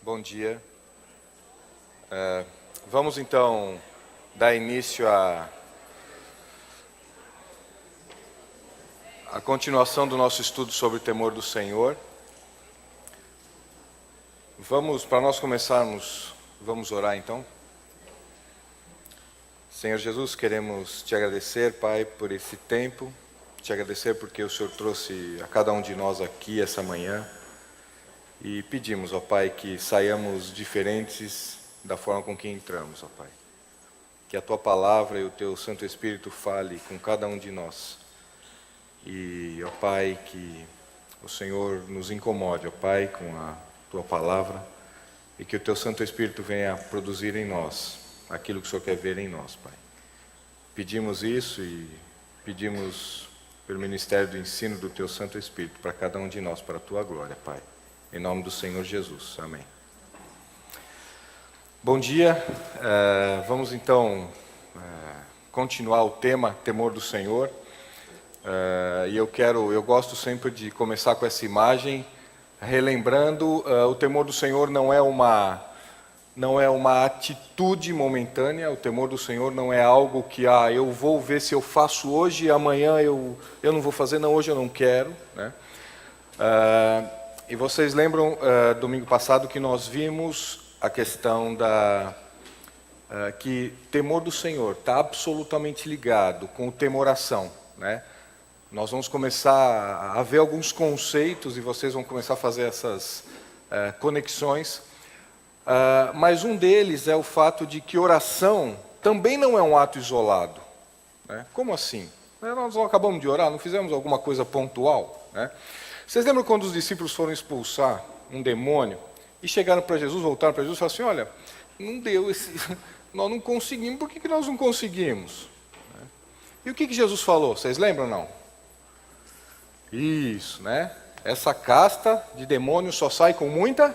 Bom dia. Vamos então dar início à continuação do nosso estudo sobre o temor do Senhor. Para nós começarmos, vamos orar então. Senhor Jesus, queremos te agradecer, Pai, por esse tempo, te agradecer porque o Senhor trouxe a cada um de nós aqui essa manhã. E pedimos, ó Pai, que saiamos diferentes da forma com que entramos, ó Pai. Que a Tua Palavra e o Teu Santo Espírito fale com cada um de nós. E, ó Pai, que o Senhor nos incomode, ó Pai, com a Tua Palavra. E que o Teu Santo Espírito venha produzir em nós aquilo que o Senhor quer ver em nós, Pai. Pedimos isso e pedimos pelo ministério do ensino do Teu Santo Espírito para cada um de nós, para a Tua glória, Pai. Em nome do Senhor Jesus. Amém. Bom dia. Vamos então continuar o tema Temor do Senhor. E eu gosto sempre de começar com essa imagem, relembrando, o temor do Senhor não é uma atitude momentânea. O temor do Senhor não é algo que eu vou ver se eu faço hoje e amanhã eu não vou fazer, não, hoje eu não quero, né? E vocês lembram, domingo passado, que nós vimos a questão que temor do Senhor está absolutamente ligado com o temoração, né? Nós vamos começar a ver alguns conceitos e vocês vão começar a fazer essas conexões. Mas um deles é o fato de que oração também não é um ato isolado, né? Como assim? Nós não acabamos de orar, não fizemos alguma coisa pontual, né? Vocês lembram quando os discípulos foram expulsar um demônio e chegaram para Jesus, voltaram para Jesus e falaram assim: olha, não deu, nós não conseguimos, por que nós não conseguimos? E o que Jesus falou? Vocês lembram ou não? Isso, né? Essa casta de demônios só sai com muita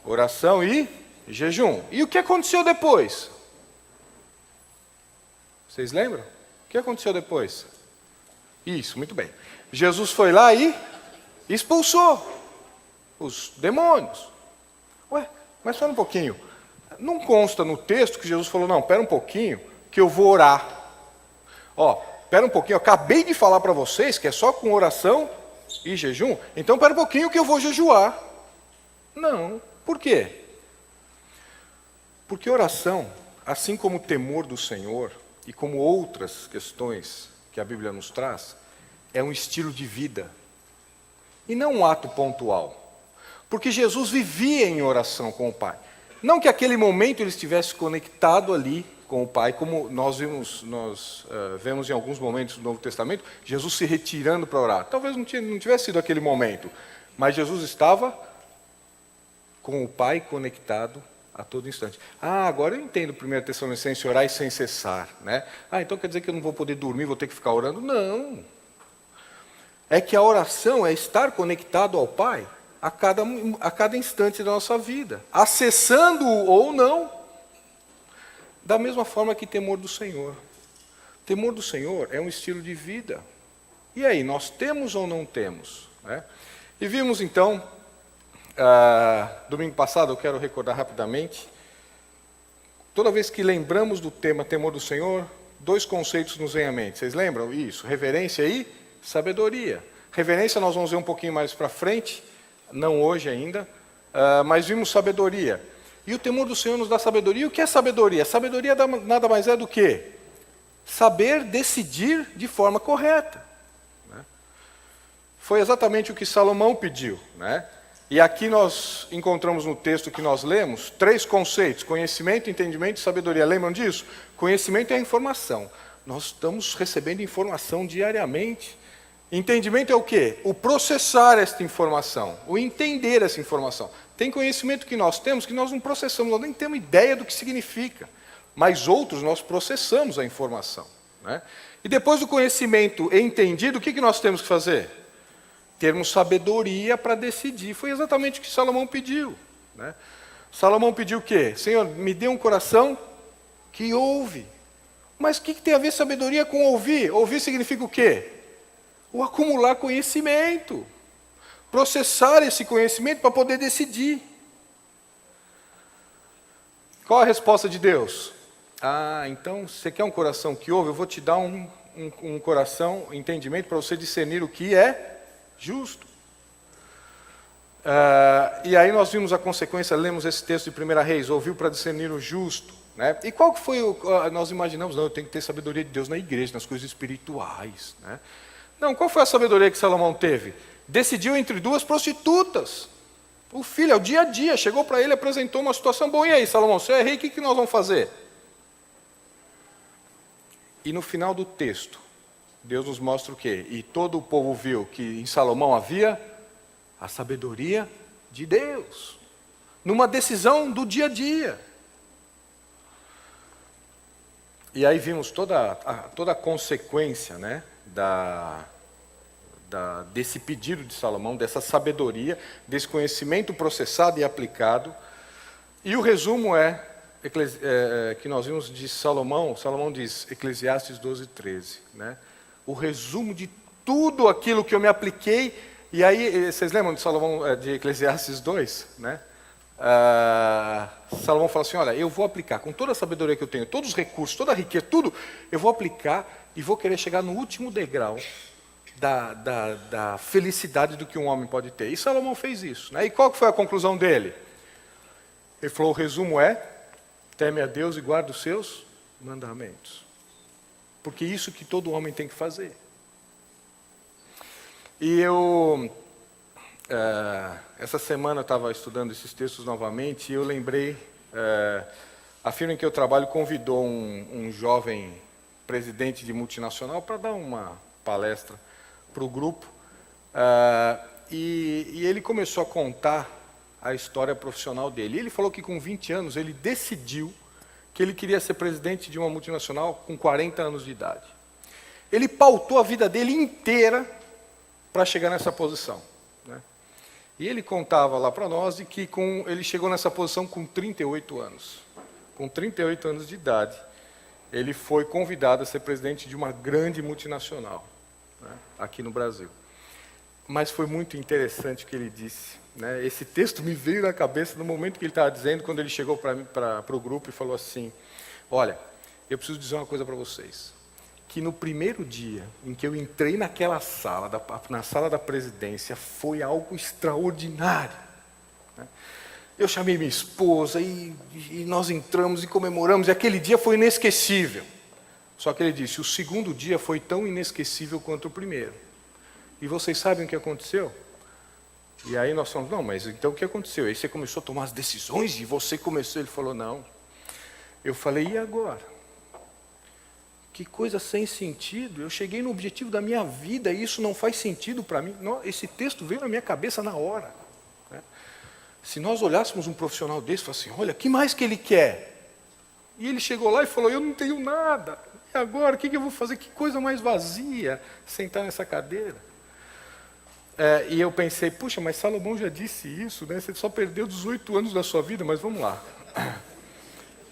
oração e jejum. E o que aconteceu depois? Vocês lembram? O que aconteceu depois? Isso, muito bem. Jesus foi lá e expulsou os demônios. Ué, mas espera um pouquinho. Não consta no texto que Jesus falou: não, espera um pouquinho, que eu vou orar. Espera um pouquinho, eu acabei de falar para vocês que é só com oração e jejum, então espera um pouquinho que eu vou jejuar. Não. Por quê? Porque oração, assim como o temor do Senhor e como outras questões que a Bíblia nos traz, é um estilo de vida e não um ato pontual. Porque Jesus vivia em oração com o Pai. Não que aquele momento ele estivesse conectado ali com o Pai, como nós vemos em alguns momentos do Novo Testamento, Jesus se retirando para orar. Talvez não tivesse sido aquele momento, mas Jesus estava com o Pai conectado a todo instante. Agora eu entendo 1 Tessalonicenses, orar sem cessar, né? Então quer dizer que eu não vou poder dormir, vou ter que ficar orando? Não. É que a oração é estar conectado ao Pai a cada instante da nossa vida, acessando-o ou não. Da mesma forma que temor do Senhor. Temor do Senhor é um estilo de vida. E aí, nós temos ou não temos, né? E vimos então, domingo passado, eu quero recordar rapidamente, toda vez que lembramos do tema temor do Senhor, dois conceitos nos vêm à mente. Vocês lembram? Isso, reverência e sabedoria. Reverência nós vamos ver um pouquinho mais para frente, não hoje ainda, mas vimos sabedoria. E o temor do Senhor nos dá sabedoria. E o que é sabedoria? Sabedoria nada mais é do que saber decidir de forma correta, né? Foi exatamente o que Salomão pediu, né? E aqui nós encontramos no texto que nós lemos 3 conceitos: conhecimento, entendimento e sabedoria. Lembram disso? Conhecimento é a informação. Nós estamos recebendo informação diariamente. Entendimento é o quê? O processar esta informação, o entender essa informação. Tem conhecimento que nós temos que nós não processamos, nós nem temos ideia do que significa, mas outros nós processamos a informação, né? E depois do conhecimento entendido, o que nós temos que fazer? Termos sabedoria para decidir. Foi exatamente o que Salomão pediu, né? Salomão pediu o quê? Senhor, me dê um coração que ouve. Mas o que tem a ver sabedoria com ouvir? Ouvir significa o quê? O acumular conhecimento, processar esse conhecimento para poder decidir. Qual a resposta de Deus? Ah, então você quer um coração que ouve? Eu vou te dar um coração, entendimento para você discernir o que é justo. E aí nós vimos a consequência, lemos esse texto de 1 Reis, ouviu para discernir o justo. Né? E qual que foi nós imaginamos, não, eu tenho que ter sabedoria de Deus na igreja, nas coisas espirituais. Né? Não, qual foi a sabedoria que Salomão teve? Decidiu entre duas prostitutas. O filho, é o dia a dia, chegou para ele, apresentou uma situação boa. E aí, Salomão, você é rei, o que nós vamos fazer? E no final do texto, Deus nos mostra o quê? E todo o povo viu que em Salomão havia a sabedoria de Deus, numa decisão do dia a dia. E aí vimos toda a consequência, né, desse pedido de Salomão, dessa sabedoria, desse conhecimento processado e aplicado. E o resumo que nós vimos de Salomão. Salomão diz, Eclesiastes 12:13, né? O resumo de tudo aquilo que eu me apliquei. E aí, vocês lembram de Salomão, de Eclesiastes 2? Né? Salomão fala assim, olha, eu vou aplicar com toda a sabedoria que eu tenho, todos os recursos, toda a riqueza, tudo, eu vou aplicar e vou querer chegar no último degrau da felicidade do que um homem pode ter. E Salomão fez isso. Né? E qual que foi a conclusão dele? Ele falou, o resumo é, teme a Deus e guarda os seus mandamentos. Porque é isso que todo homem tem que fazer. E essa semana eu estava estudando esses textos novamente e eu lembrei, a firma em que eu trabalho convidou um jovem presidente de multinacional para dar uma palestra para o grupo, e ele começou a contar a história profissional dele. E ele falou que com 20 anos ele decidiu que ele queria ser presidente de uma multinacional com 40 anos de idade. Ele pautou a vida dele inteira para chegar nessa posição. Né? E ele contava lá para nós de que ele chegou nessa posição com 38 anos. Com 38 anos de idade, ele foi convidado a ser presidente de uma grande multinacional, né, aqui no Brasil. Mas foi muito interessante o que ele disse. Né? Esse texto me veio na cabeça no momento que ele estava dizendo, quando ele chegou para o grupo e falou assim, olha, eu preciso dizer uma coisa para vocês, que no primeiro dia em que eu entrei naquela sala, na sala da presidência, foi algo extraordinário. Né? Eu chamei minha esposa e nós entramos e comemoramos, e aquele dia foi inesquecível. Só que ele disse, o segundo dia foi tão inesquecível quanto o primeiro. E vocês sabem o que aconteceu? E aí nós falamos, não, mas então o que aconteceu? Aí você começou a tomar as decisões e você começou, ele falou, não. Eu falei, e agora? Que coisa sem sentido, eu cheguei no objetivo da minha vida e isso não faz sentido para mim. Não, esse texto veio na minha cabeça na hora. Né? Se nós olhássemos um profissional desse, falasse assim, olha, o que mais que ele quer? E ele chegou lá e falou, eu não tenho nada. E agora, o que eu vou fazer? Que coisa mais vazia, sentar nessa cadeira. E eu pensei, puxa, mas Salomão já disse isso, né? Você só perdeu 18 anos da sua vida, mas vamos lá.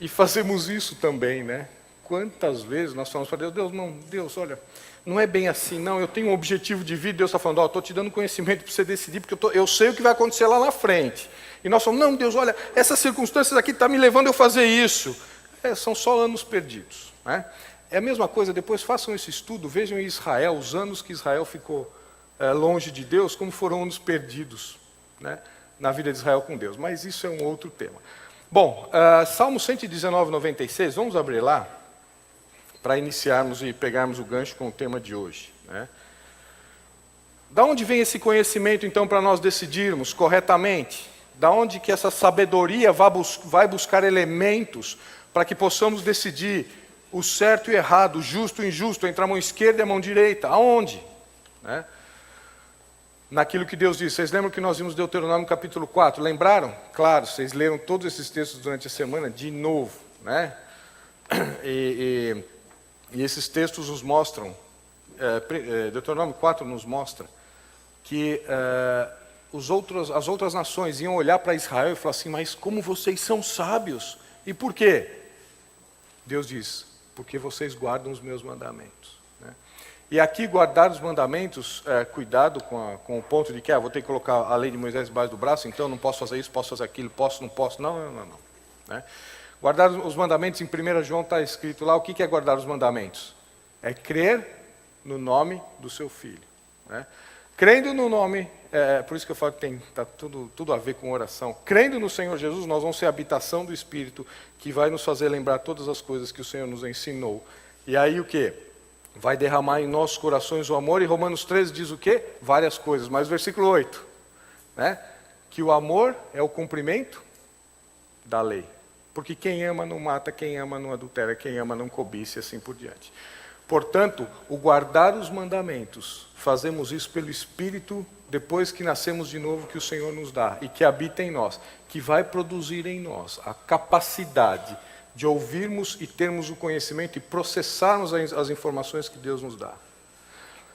E fazemos isso também, né? Quantas vezes nós falamos para Deus, Deus, olha, não é bem assim, não, eu tenho um objetivo de vida, Deus está falando, estou te dando conhecimento para você decidir, porque eu sei o que vai acontecer lá na frente. E nós falamos, não, Deus, olha, essas circunstâncias aqui estão me levando a eu fazer isso. São só anos perdidos. Né? É a mesma coisa, depois façam esse estudo, vejam em Israel, os anos que Israel ficou longe de Deus, como foram anos perdidos, né, na vida de Israel com Deus. Mas isso é um outro tema. Bom, Salmo 119, 96, vamos abrir lá, para iniciarmos e pegarmos o gancho com o tema de hoje. Né? Da onde vem esse conhecimento, então, para nós decidirmos corretamente? Da onde que essa sabedoria vai buscar elementos para que possamos decidir o certo e o errado, o justo e o injusto, entre a mão esquerda e a mão direita? Aonde? Né? Naquilo que Deus disse. Vocês lembram que nós vimos Deuteronômio capítulo 4? Lembraram? Claro, vocês leram todos esses textos durante a semana de novo. Né? E esses textos nos mostram, Deuteronômio 4 nos mostra, que as outras nações iam olhar para Israel e falar assim, mas como vocês são sábios? E por quê? Deus diz, porque vocês guardam os meus mandamentos. Né? E aqui guardar os mandamentos, cuidado com o ponto de que vou ter que colocar a lei de Moisés debaixo do braço, então não posso fazer isso, posso fazer aquilo, posso, não posso. Não. Né? Guardar os mandamentos, em 1 João está escrito lá, o que é guardar os mandamentos? É crer no nome do seu Filho. Né? Crendo no nome, por isso que eu falo que está tudo a ver com oração. Crendo no Senhor Jesus, nós vamos ser a habitação do Espírito, que vai nos fazer lembrar todas as coisas que o Senhor nos ensinou. E aí o quê? Vai derramar em nossos corações o amor, e Romanos 13 diz o quê? Várias coisas, mas versículo 8, né? Que o amor é o cumprimento da lei. Porque quem ama não mata, quem ama não adultera, quem ama não cobiça, e assim por diante. Portanto, o guardar os mandamentos, fazemos isso pelo Espírito, depois que nascemos de novo, que o Senhor nos dá, e que habita em nós, que vai produzir em nós a capacidade de ouvirmos e termos o conhecimento e processarmos as informações que Deus nos dá.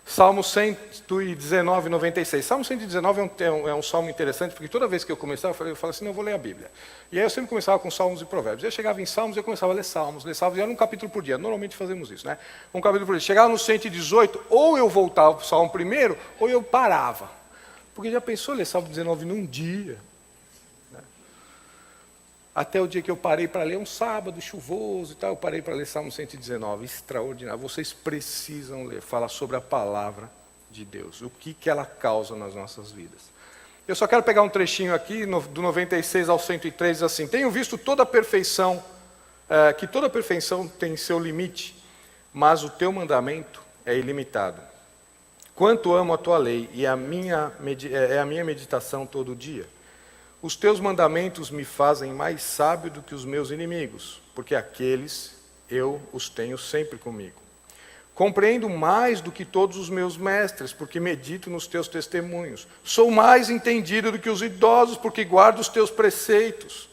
Salmo 119, 96. Salmo 119 é um salmo interessante, porque toda vez que eu começava, eu falava assim, não, eu vou ler a Bíblia. E aí eu sempre começava com Salmos e Provérbios. Eu chegava em Salmos e eu começava a ler Salmos, e era um capítulo por dia. Normalmente fazemos isso, né? Um capítulo por dia. Chegava no 118, ou eu voltava para o Salmo primeiro, ou eu parava. Porque já pensou ler Salmo 19 num dia? Até o dia que eu parei para ler, um sábado chuvoso e tal, eu parei para ler Salmo 119, extraordinário. Vocês precisam ler, fala sobre a palavra de Deus, o que ela causa nas nossas vidas. Eu só quero pegar um trechinho aqui, do 96 ao 103, diz assim: tenho visto toda a perfeição, que toda a perfeição tem seu limite, mas o teu mandamento é ilimitado. Quanto amo a tua lei, e é a minha meditação todo dia. Os teus mandamentos me fazem mais sábio do que os meus inimigos, porque aqueles eu os tenho sempre comigo. Compreendo mais do que todos os meus mestres, porque medito nos teus testemunhos. Sou mais entendido do que os idosos, porque guardo os teus preceitos.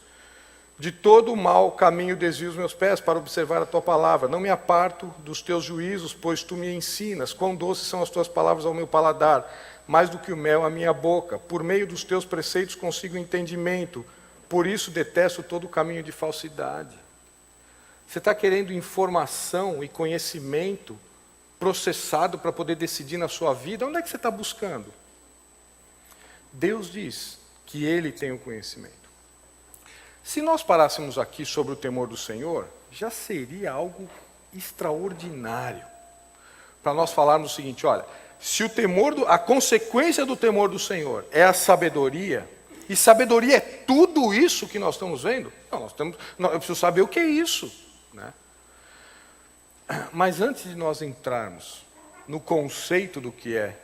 De todo o mau caminho desvio os meus pés para observar a tua palavra. Não me aparto dos teus juízos, pois tu me ensinas. Quão doces são as tuas palavras ao meu paladar, mais do que o mel à minha boca. Por meio dos teus preceitos consigo entendimento, por isso detesto todo o caminho de falsidade. Você está querendo informação e conhecimento processado para poder decidir na sua vida? Onde é que você está buscando? Deus diz que Ele tem o conhecimento. Se nós parássemos aqui sobre o temor do Senhor, já seria algo extraordinário. Para nós falarmos o seguinte, olha, se a consequência do temor do Senhor é a sabedoria, e sabedoria é tudo isso que nós estamos vendo, eu preciso saber o que é isso. Né? Mas antes de nós entrarmos no conceito do que é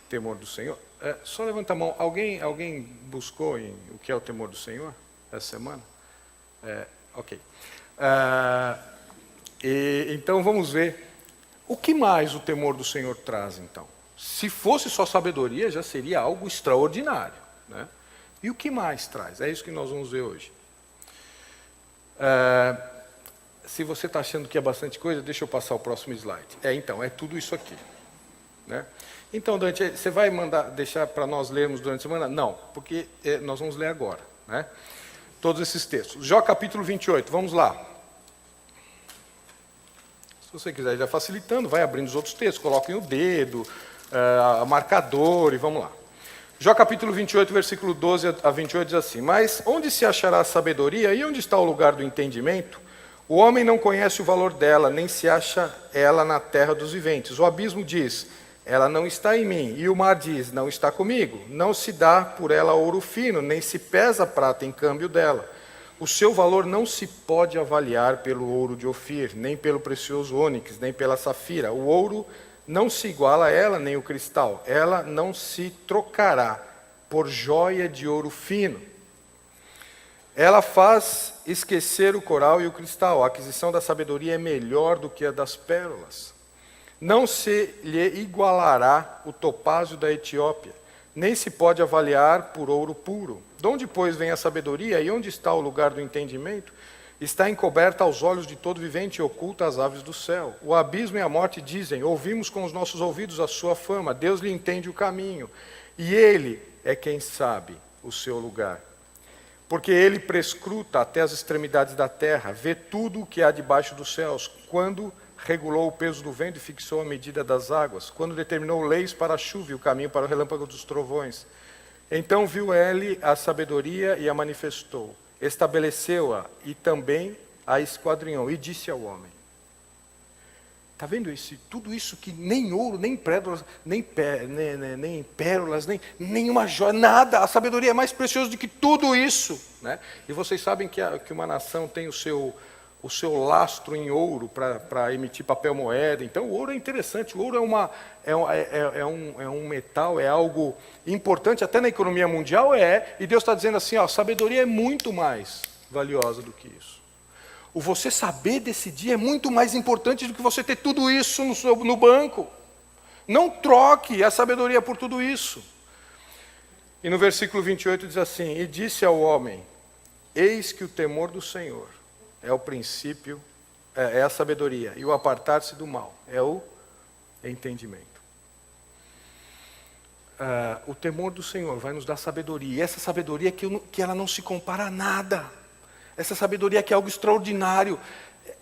temor do Senhor, só levanta a mão, alguém buscou o que é o temor do Senhor essa semana? Ok. Então vamos ver o que mais o temor do Senhor traz então. Se fosse só sabedoria, já seria algo extraordinário. Né? E o que mais traz? É isso que nós vamos ver hoje. Se você está achando que é bastante coisa, deixa eu passar o próximo slide. Então, é tudo isso aqui. Né? Então, Dante, você vai deixar para nós lermos durante a semana? Não, porque nós vamos ler agora. Né? Todos esses textos. Jó capítulo 28, vamos lá. Se você quiser já facilitando, vai abrindo os outros textos, coloquem o dedo, marcador e vamos lá. Jó capítulo 28, versículo 12 a 28 diz assim: mas onde se achará a sabedoria e onde está o lugar do entendimento? O homem não conhece o valor dela, nem se acha ela na terra dos viventes. O abismo diz, ela não está em mim, e o mar diz, não está comigo. Não se dá por ela ouro fino, nem se pesa prata em câmbio dela. O seu valor não se pode avaliar pelo ouro de Ofir, nem pelo precioso ônix, nem pela safira. O ouro não se iguala a ela, nem o cristal. Ela não se trocará por joia de ouro fino. Ela faz esquecer o coral e o cristal. A aquisição da sabedoria é melhor do que a das pérolas. Não se lhe igualará o topázio da Etiópia, nem se pode avaliar por ouro puro. De onde, pois, vem a sabedoria e onde está o lugar do entendimento? Está encoberta aos olhos de todo vivente e oculta às aves do céu. O abismo e a morte dizem, ouvimos com os nossos ouvidos a sua fama, Deus lhe entende o caminho, e Ele é quem sabe o seu lugar. Porque Ele prescruta até as extremidades da terra, vê tudo o que há debaixo dos céus, quando regulou o peso do vento e fixou a medida das águas, quando determinou leis para a chuva e o caminho para o relâmpago dos trovões. Então viu ele a sabedoria e a manifestou, estabeleceu-a e também a esquadrinhou e disse ao homem. Está vendo isso? Tudo isso que nem ouro, nem pérolas, nem pérolas, nem uma joia, nada. A sabedoria é mais preciosa do que tudo isso. Né? E vocês sabem que uma nação tem o seu lastro em ouro para emitir papel moeda. Então o ouro é interessante. O ouro é um metal, é algo importante até na economia mundial, e Deus está dizendo assim, ó, a sabedoria é muito mais valiosa do que isso. O você saber decidir é muito mais importante do que você ter tudo isso no banco. Não troque a sabedoria por tudo isso. E no versículo 28 diz assim, e disse ao homem, eis que o temor do Senhor é o princípio, é a sabedoria, e o apartar-se do mal é o entendimento. O temor do Senhor vai nos dar sabedoria, e essa sabedoria que ela não se compara a nada. Essa sabedoria que é algo extraordinário,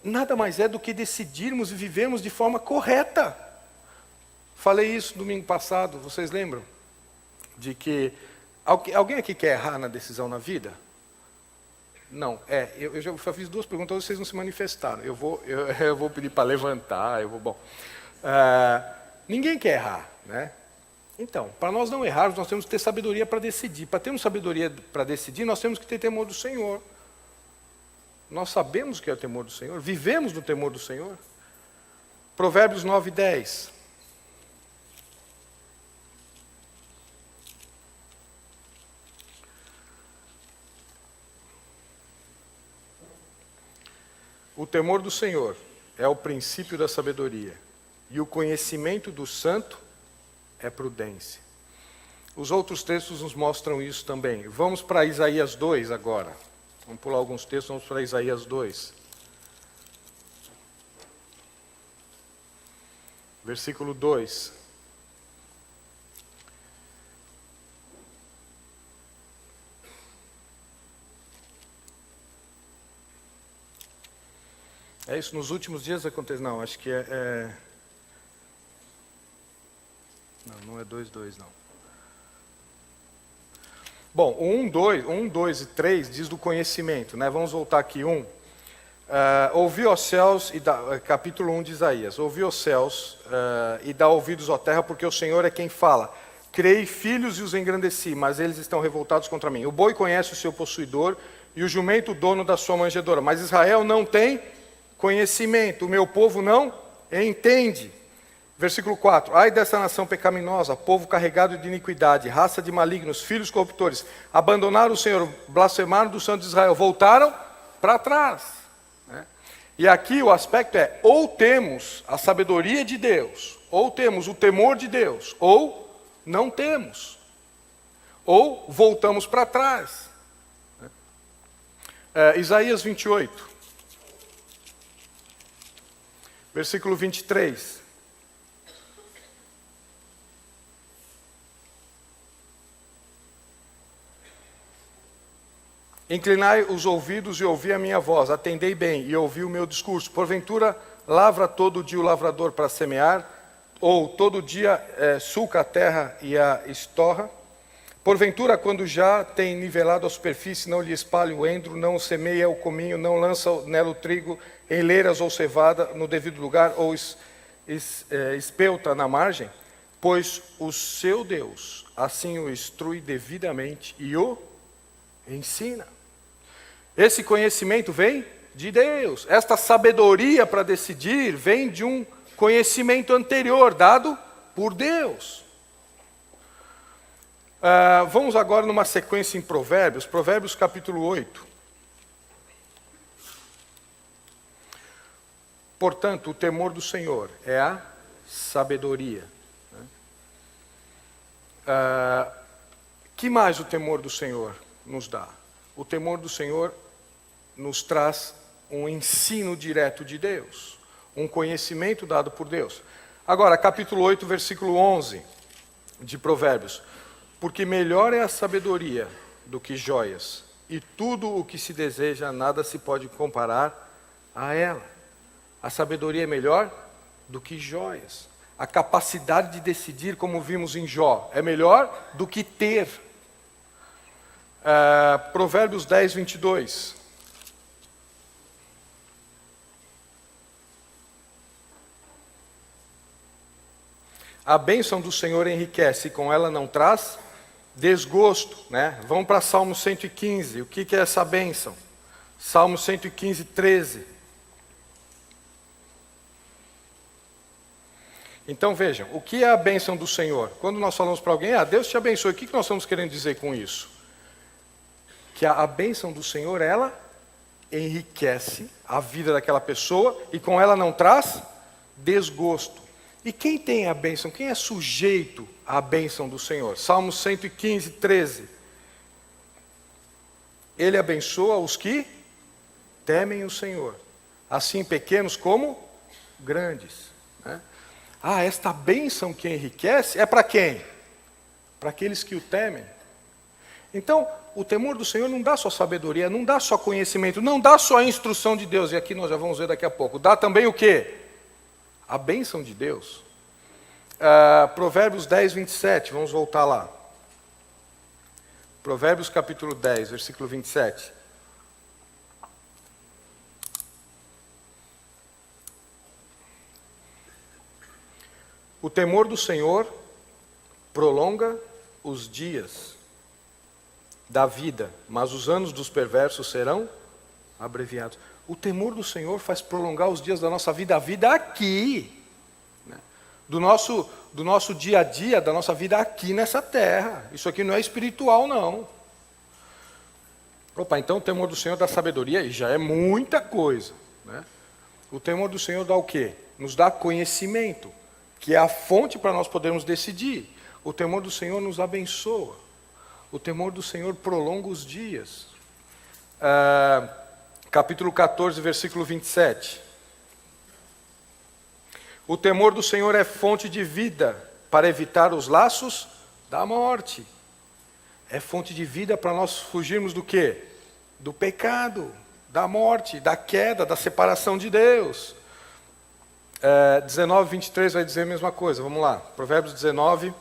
nada mais é do que decidirmos e vivermos de forma correta. Falei isso domingo passado, vocês lembram? De que alguém aqui quer errar na decisão na vida? Não, eu já fiz 2 perguntas, vocês não se manifestaram. Eu vou pedir para levantar, ninguém quer errar, né? Então, para nós não errarmos, nós temos que ter sabedoria para decidir. Para termos sabedoria para decidir, nós temos que ter temor do Senhor. Nós sabemos o que é o temor do Senhor, vivemos no temor do Senhor. Provérbios 9, 10. O temor do Senhor é o princípio da sabedoria, e o conhecimento do santo é prudência. Os outros textos nos mostram isso também. Vamos para Isaías 2 agora. Vamos pular alguns textos, vamos para Isaías 2. Versículo 2. É isso, nos últimos dias acontece. Não, acho que Não é 2:2, não. Bom, o 1, 2 e 3 diz do conhecimento, né? Vamos voltar aqui, 1. Ouvi os céus, capítulo 1 de Isaías. Ouvi os céus e dá ouvidos à terra, porque o Senhor é quem fala. Criei filhos e os engrandeci, mas eles estão revoltados contra mim. O boi conhece o seu possuidor e o jumento o dono da sua manjedoura. Mas Israel não tem conhecimento, o meu povo não entende. Versículo 4, ai dessa nação pecaminosa, povo carregado de iniquidade, raça de malignos, filhos corruptores, abandonaram o Senhor, blasfemaram do Santo de Israel, voltaram para trás. Né? E aqui o aspecto é, ou temos a sabedoria de Deus, ou temos o temor de Deus, ou não temos. Ou voltamos para trás. Isaías 28, versículo 23. Inclinai os ouvidos e ouvi a minha voz, atendei bem e ouvi o meu discurso. Porventura, lavra todo dia o lavrador para semear, ou todo dia sulca a terra e a estorra? Porventura, quando já tem nivelado a superfície, não lhe espalha o endro, não semeia o cominho, não lança nela o trigo, em leiras ou cevada no devido lugar, ou espelta na margem? Pois o seu Deus assim o instrui devidamente e o ensina. Esse conhecimento vem de Deus. Esta sabedoria para decidir vem de um conhecimento anterior, dado por Deus. Vamos agora numa sequência em Provérbios, Provérbios capítulo 8. Portanto, o temor do Senhor é a sabedoria. Que mais o temor do Senhor nos dá? O temor do Senhor nos traz um ensino direto de Deus, um conhecimento dado por Deus. Agora, capítulo 8, versículo 11 de Provérbios. Porque melhor é a sabedoria do que joias, e tudo o que se deseja, nada se pode comparar a ela. A sabedoria é melhor do que joias. A capacidade de decidir, como vimos em Jó, é melhor do que ter. Provérbios 10, 22. A bênção do Senhor enriquece e com ela não traz desgosto, né? Vamos para Salmo 115. O que é essa bênção? Salmo 115, 13. Então vejam, o que é a bênção do Senhor? Quando nós falamos para alguém, Deus te abençoe, o que nós estamos querendo dizer com isso? Que a bênção do Senhor, ela enriquece a vida daquela pessoa e com ela não traz desgosto. E quem tem a bênção? Quem é sujeito à bênção do Senhor? Salmo 115, 13. Ele abençoa os que temem o Senhor, assim pequenos como grandes. Né? Esta bênção que enriquece é para quem? Para aqueles que o temem. Então, o temor do Senhor não dá só sabedoria, não dá só conhecimento, não dá só a instrução de Deus, e aqui nós já vamos ver daqui a pouco. Dá também o quê? A bênção de Deus. Provérbios 10, 27, vamos voltar lá. Provérbios capítulo 10, versículo 27. O temor do Senhor prolonga os dias da vida, mas os anos dos perversos serão abreviados. O temor do Senhor faz prolongar os dias da nossa vida, a vida aqui, né? do nosso dia a dia, da nossa vida aqui nessa terra. Isso aqui não é espiritual, não. Então o temor do Senhor dá sabedoria, e já é muita coisa. Né? O temor do Senhor dá o quê? Nos dá conhecimento, que é a fonte para nós podermos decidir. O temor do Senhor nos abençoa. O temor do Senhor prolonga os dias. Capítulo 14, versículo 27. O temor do Senhor é fonte de vida, para evitar os laços da morte. É fonte de vida para nós fugirmos do quê? Do pecado, da morte, da queda, da separação de Deus. 19, 23 vai dizer a mesma coisa. Vamos lá. Provérbios 19,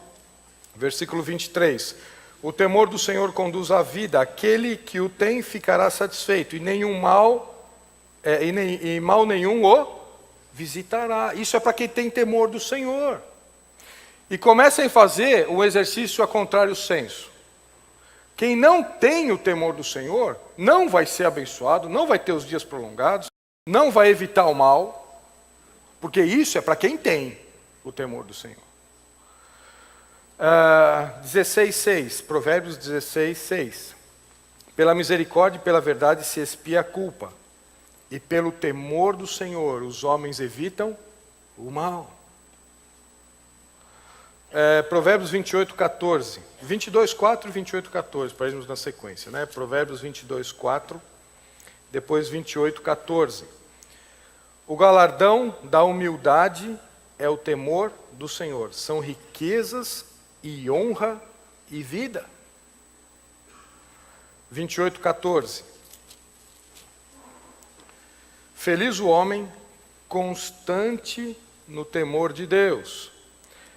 versículo 23. O temor do Senhor conduz à vida, aquele que o tem ficará satisfeito, e mal nenhum o visitará. Isso é para quem tem temor do Senhor. E comecem a fazer o exercício a contrário senso. Quem não tem o temor do Senhor, não vai ser abençoado, não vai ter os dias prolongados, não vai evitar o mal, porque isso é para quem tem o temor do Senhor. 16:6, Provérbios 16:6. Pela misericórdia e pela verdade se expia a culpa, e pelo temor do Senhor os homens evitam o mal. Provérbios 28:14. 22:4 e 28:14, para irmos na sequência. Né? Provérbios 22:4, depois 28:14. O galardão da humildade é o temor do Senhor. São riquezas e honra e vida. 28:14. Feliz o homem constante no temor de Deus,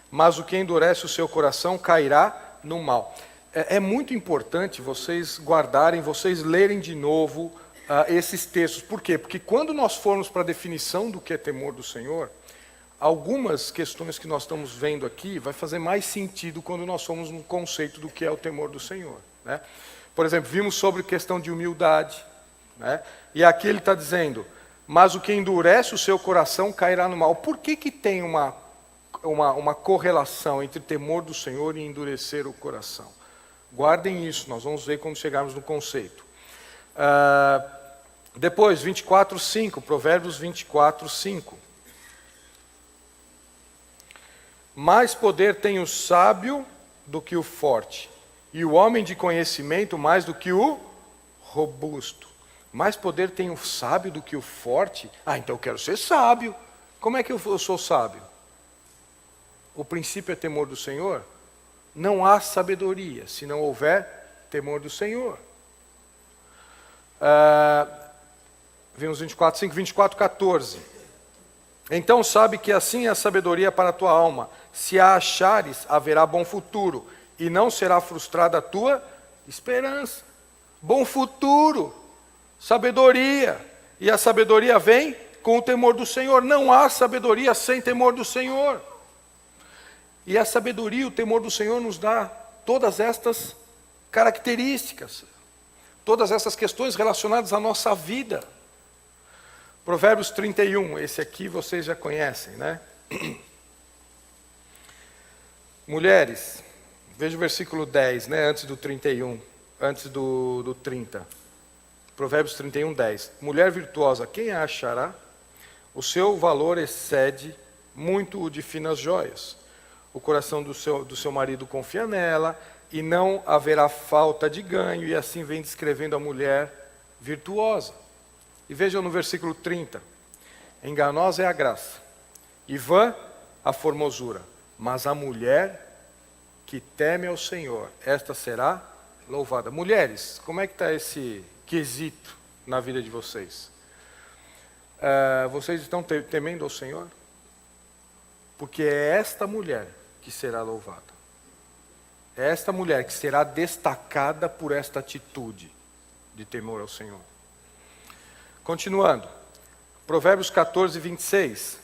mas o que endurece o seu coração cairá no mal. É muito importante vocês guardarem, vocês lerem de novo esses textos. Por quê? Porque quando nós formos para a definição do que é temor do Senhor, algumas questões que nós estamos vendo aqui vai fazer mais sentido quando nós formos no conceito do que é o temor do Senhor. Né? Por exemplo, vimos sobre questão de humildade. Né? E aqui ele está dizendo, mas o que endurece o seu coração cairá no mal. Por que tem uma correlação entre temor do Senhor e endurecer o coração? Guardem isso, nós vamos ver quando chegarmos no conceito. Depois, 24:5, Provérbios 24:5. Mais poder tem o sábio do que o forte, e o homem de conhecimento mais do que o robusto. Mais poder tem o sábio do que o forte? Então eu quero ser sábio. Como é que eu sou sábio? O princípio é temor do Senhor? Não há sabedoria se não houver temor do Senhor. Vimos 24:5, 24:14. Então sabe que assim é a sabedoria para a tua alma. Se a achares, haverá bom futuro, e não será frustrada a tua esperança. Bom futuro, sabedoria. E a sabedoria vem com o temor do Senhor. Não há sabedoria sem temor do Senhor. E a sabedoria e o temor do Senhor nos dá todas estas características, todas essas questões relacionadas à nossa vida. Provérbios 31, esse aqui vocês já conhecem, né? Mulheres, veja o versículo 10, né? Antes do 31, antes do 30. Provérbios 31, 10. Mulher virtuosa, quem a achará? O seu valor excede muito o de finas joias. O coração do seu marido confia nela, e não haverá falta de ganho, e assim vem descrevendo a mulher virtuosa. E vejam no versículo 30. Enganosa é a graça, e vã a formosura, mas a mulher que teme ao Senhor, esta será louvada. Mulheres, como é que está esse quesito na vida de vocês? Vocês estão temendo ao Senhor? Porque é esta mulher que será louvada. É esta mulher que será destacada por esta atitude de temor ao Senhor. Continuando, Provérbios 14, 26.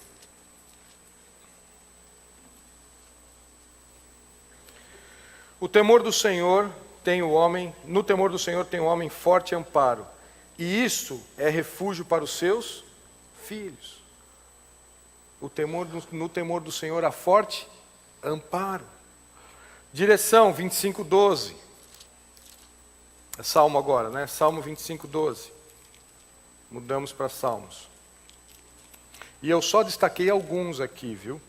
No temor do Senhor tem o homem forte amparo, e isso é refúgio para os seus filhos. No temor do Senhor há forte amparo. Direção 25, 12. É Salmo agora, né? Salmo 25, 12. Mudamos para Salmos. E eu só destaquei alguns aqui, viu?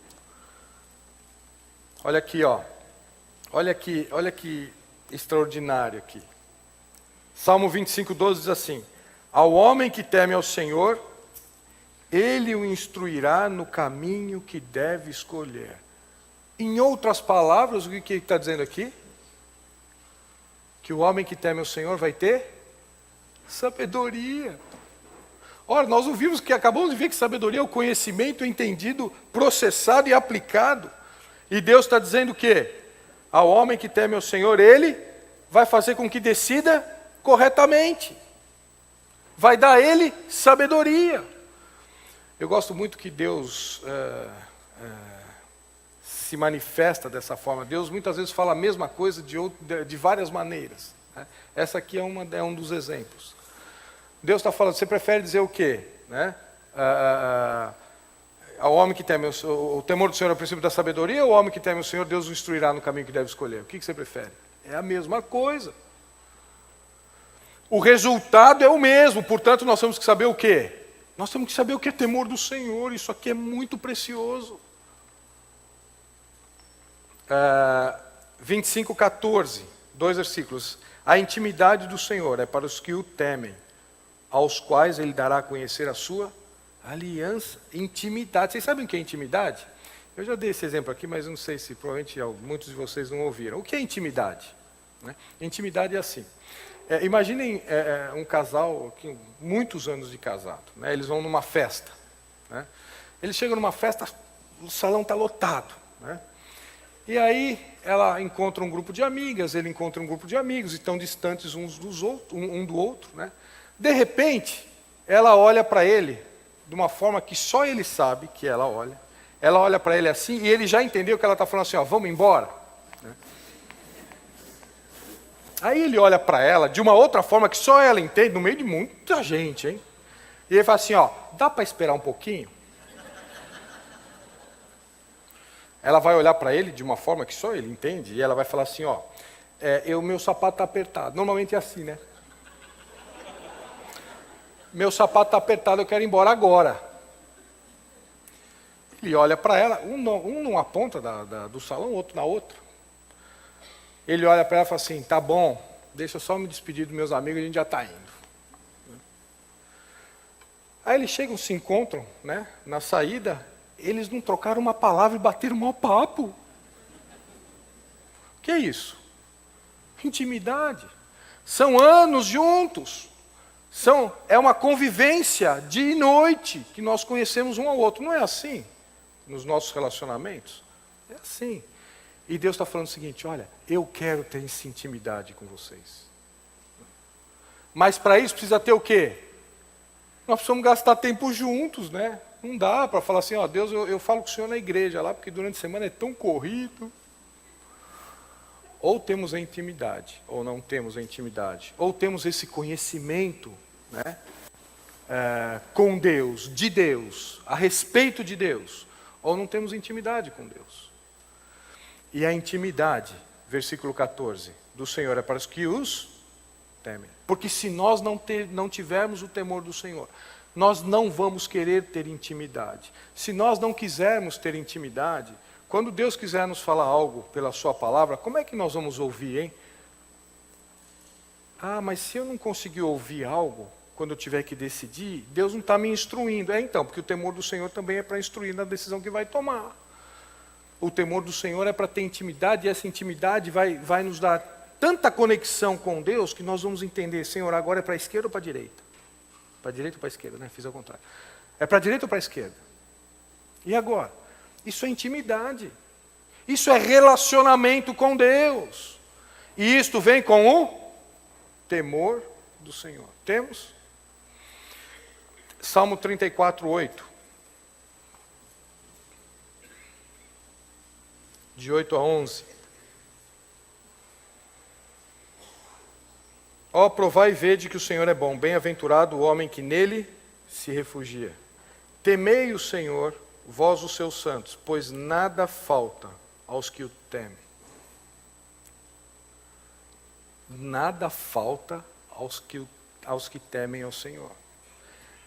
Olha aqui, ó. Olha que extraordinário aqui. Salmo 25, 12 diz assim: ao homem que teme ao Senhor, Ele o instruirá no caminho que deve escolher. Em outras palavras, o que está dizendo aqui? Que o homem que teme ao Senhor vai ter sabedoria. Ora, nós ouvimos que acabamos de ver que sabedoria é o conhecimento entendido, processado e aplicado. E Deus está dizendo o quê? Ao homem que teme ao Senhor, Ele vai fazer com que decida corretamente. Vai dar a Ele sabedoria. Eu gosto muito que Deus se manifesta dessa forma. Deus muitas vezes fala a mesma coisa de várias maneiras, né? Essa aqui é um dos exemplos. Deus está falando, você prefere dizer o quê? Né? Ao homem que teme o temor do Senhor é o princípio da sabedoria, ou o homem que teme o Senhor, Deus o instruirá no caminho que deve escolher? O que você prefere? É a mesma coisa. O resultado é o mesmo, portanto nós temos que saber o quê? Nós temos que saber o que é temor do Senhor, isso aqui é muito precioso. 25, 14, 2 versículos. A intimidade do Senhor é para os que o temem, aos quais Ele dará a conhecer a sua aliança. Intimidade. Vocês sabem o que é intimidade? Eu já dei esse exemplo aqui, mas eu não sei se provavelmente muitos de vocês não ouviram. O que é intimidade? Né? Intimidade é assim. Imaginem um casal, muitos anos de casado, né? Eles vão numa festa, né? Eles chegam numa festa, o salão está lotado, né? E aí ela encontra um grupo de amigas, ele encontra um grupo de amigos, e estão distantes uns dos outros, um do outro, né? De repente, ela olha para ele de uma forma que só ele sabe que ela olha para ele assim, e ele já entendeu que ela está falando assim, ó, vamos embora, né? Aí ele olha para ela de uma outra forma que só ela entende, no meio de muita gente, hein? E ele fala assim, ó, dá para esperar um pouquinho? Ela vai olhar para ele de uma forma que só ele entende, e ela vai falar assim, ó, meu sapato está apertado. Normalmente é assim, né? Meu sapato está apertado, eu quero ir embora agora. Ele olha para ela, um numa ponta do salão, o outro na outra. Ele olha para ela e fala assim, tá bom, deixa eu só me despedir dos meus amigos, a gente já está indo. Aí eles chegam, se encontram, né, na saída, eles não trocaram uma palavra e bateram um mau papo. O que é isso? Intimidade. São anos juntos. É uma convivência dia e noite que nós conhecemos um ao outro. Não é assim nos nossos relacionamentos? É assim. E Deus está falando o seguinte, olha, eu quero ter essa intimidade com vocês. Mas para isso precisa ter o quê? Nós precisamos gastar tempo juntos, né? Não dá para falar assim, ó, Deus, eu falo com o Senhor na igreja lá, porque durante a semana é tão corrido. Ou temos a intimidade, ou não temos a intimidade. Ou temos esse conhecimento, né, com Deus, de Deus, a respeito de Deus. Ou não temos intimidade com Deus. E a intimidade, versículo 14, do Senhor é para os que os temem. Porque se nós não tivermos o temor do Senhor, nós não vamos querer ter intimidade. Se nós não quisermos ter intimidade, quando Deus quiser nos falar algo pela sua palavra, como é que nós vamos ouvir, hein? Ah, mas se eu não conseguir ouvir algo, quando eu tiver que decidir, Deus não está me instruindo. Então, porque o temor do Senhor também é para instruir na decisão que vai tomar. O temor do Senhor é para ter intimidade, e essa intimidade vai nos dar tanta conexão com Deus, que nós vamos entender, Senhor, agora é para a esquerda ou para a direita? Para a direita ou para a esquerda, né? Fiz ao contrário. É para a direita ou para a esquerda? E agora? Isso é intimidade. Isso é relacionamento com Deus. E isto vem com o temor do Senhor. Temos? Salmo 34, 8. De 8 a 11. Ó, provai e vede que o Senhor é bom, bem-aventurado o homem que nele se refugia. Temei o Senhor, vós os seus santos, pois nada falta aos que o temem. Nada falta aos que temem ao Senhor.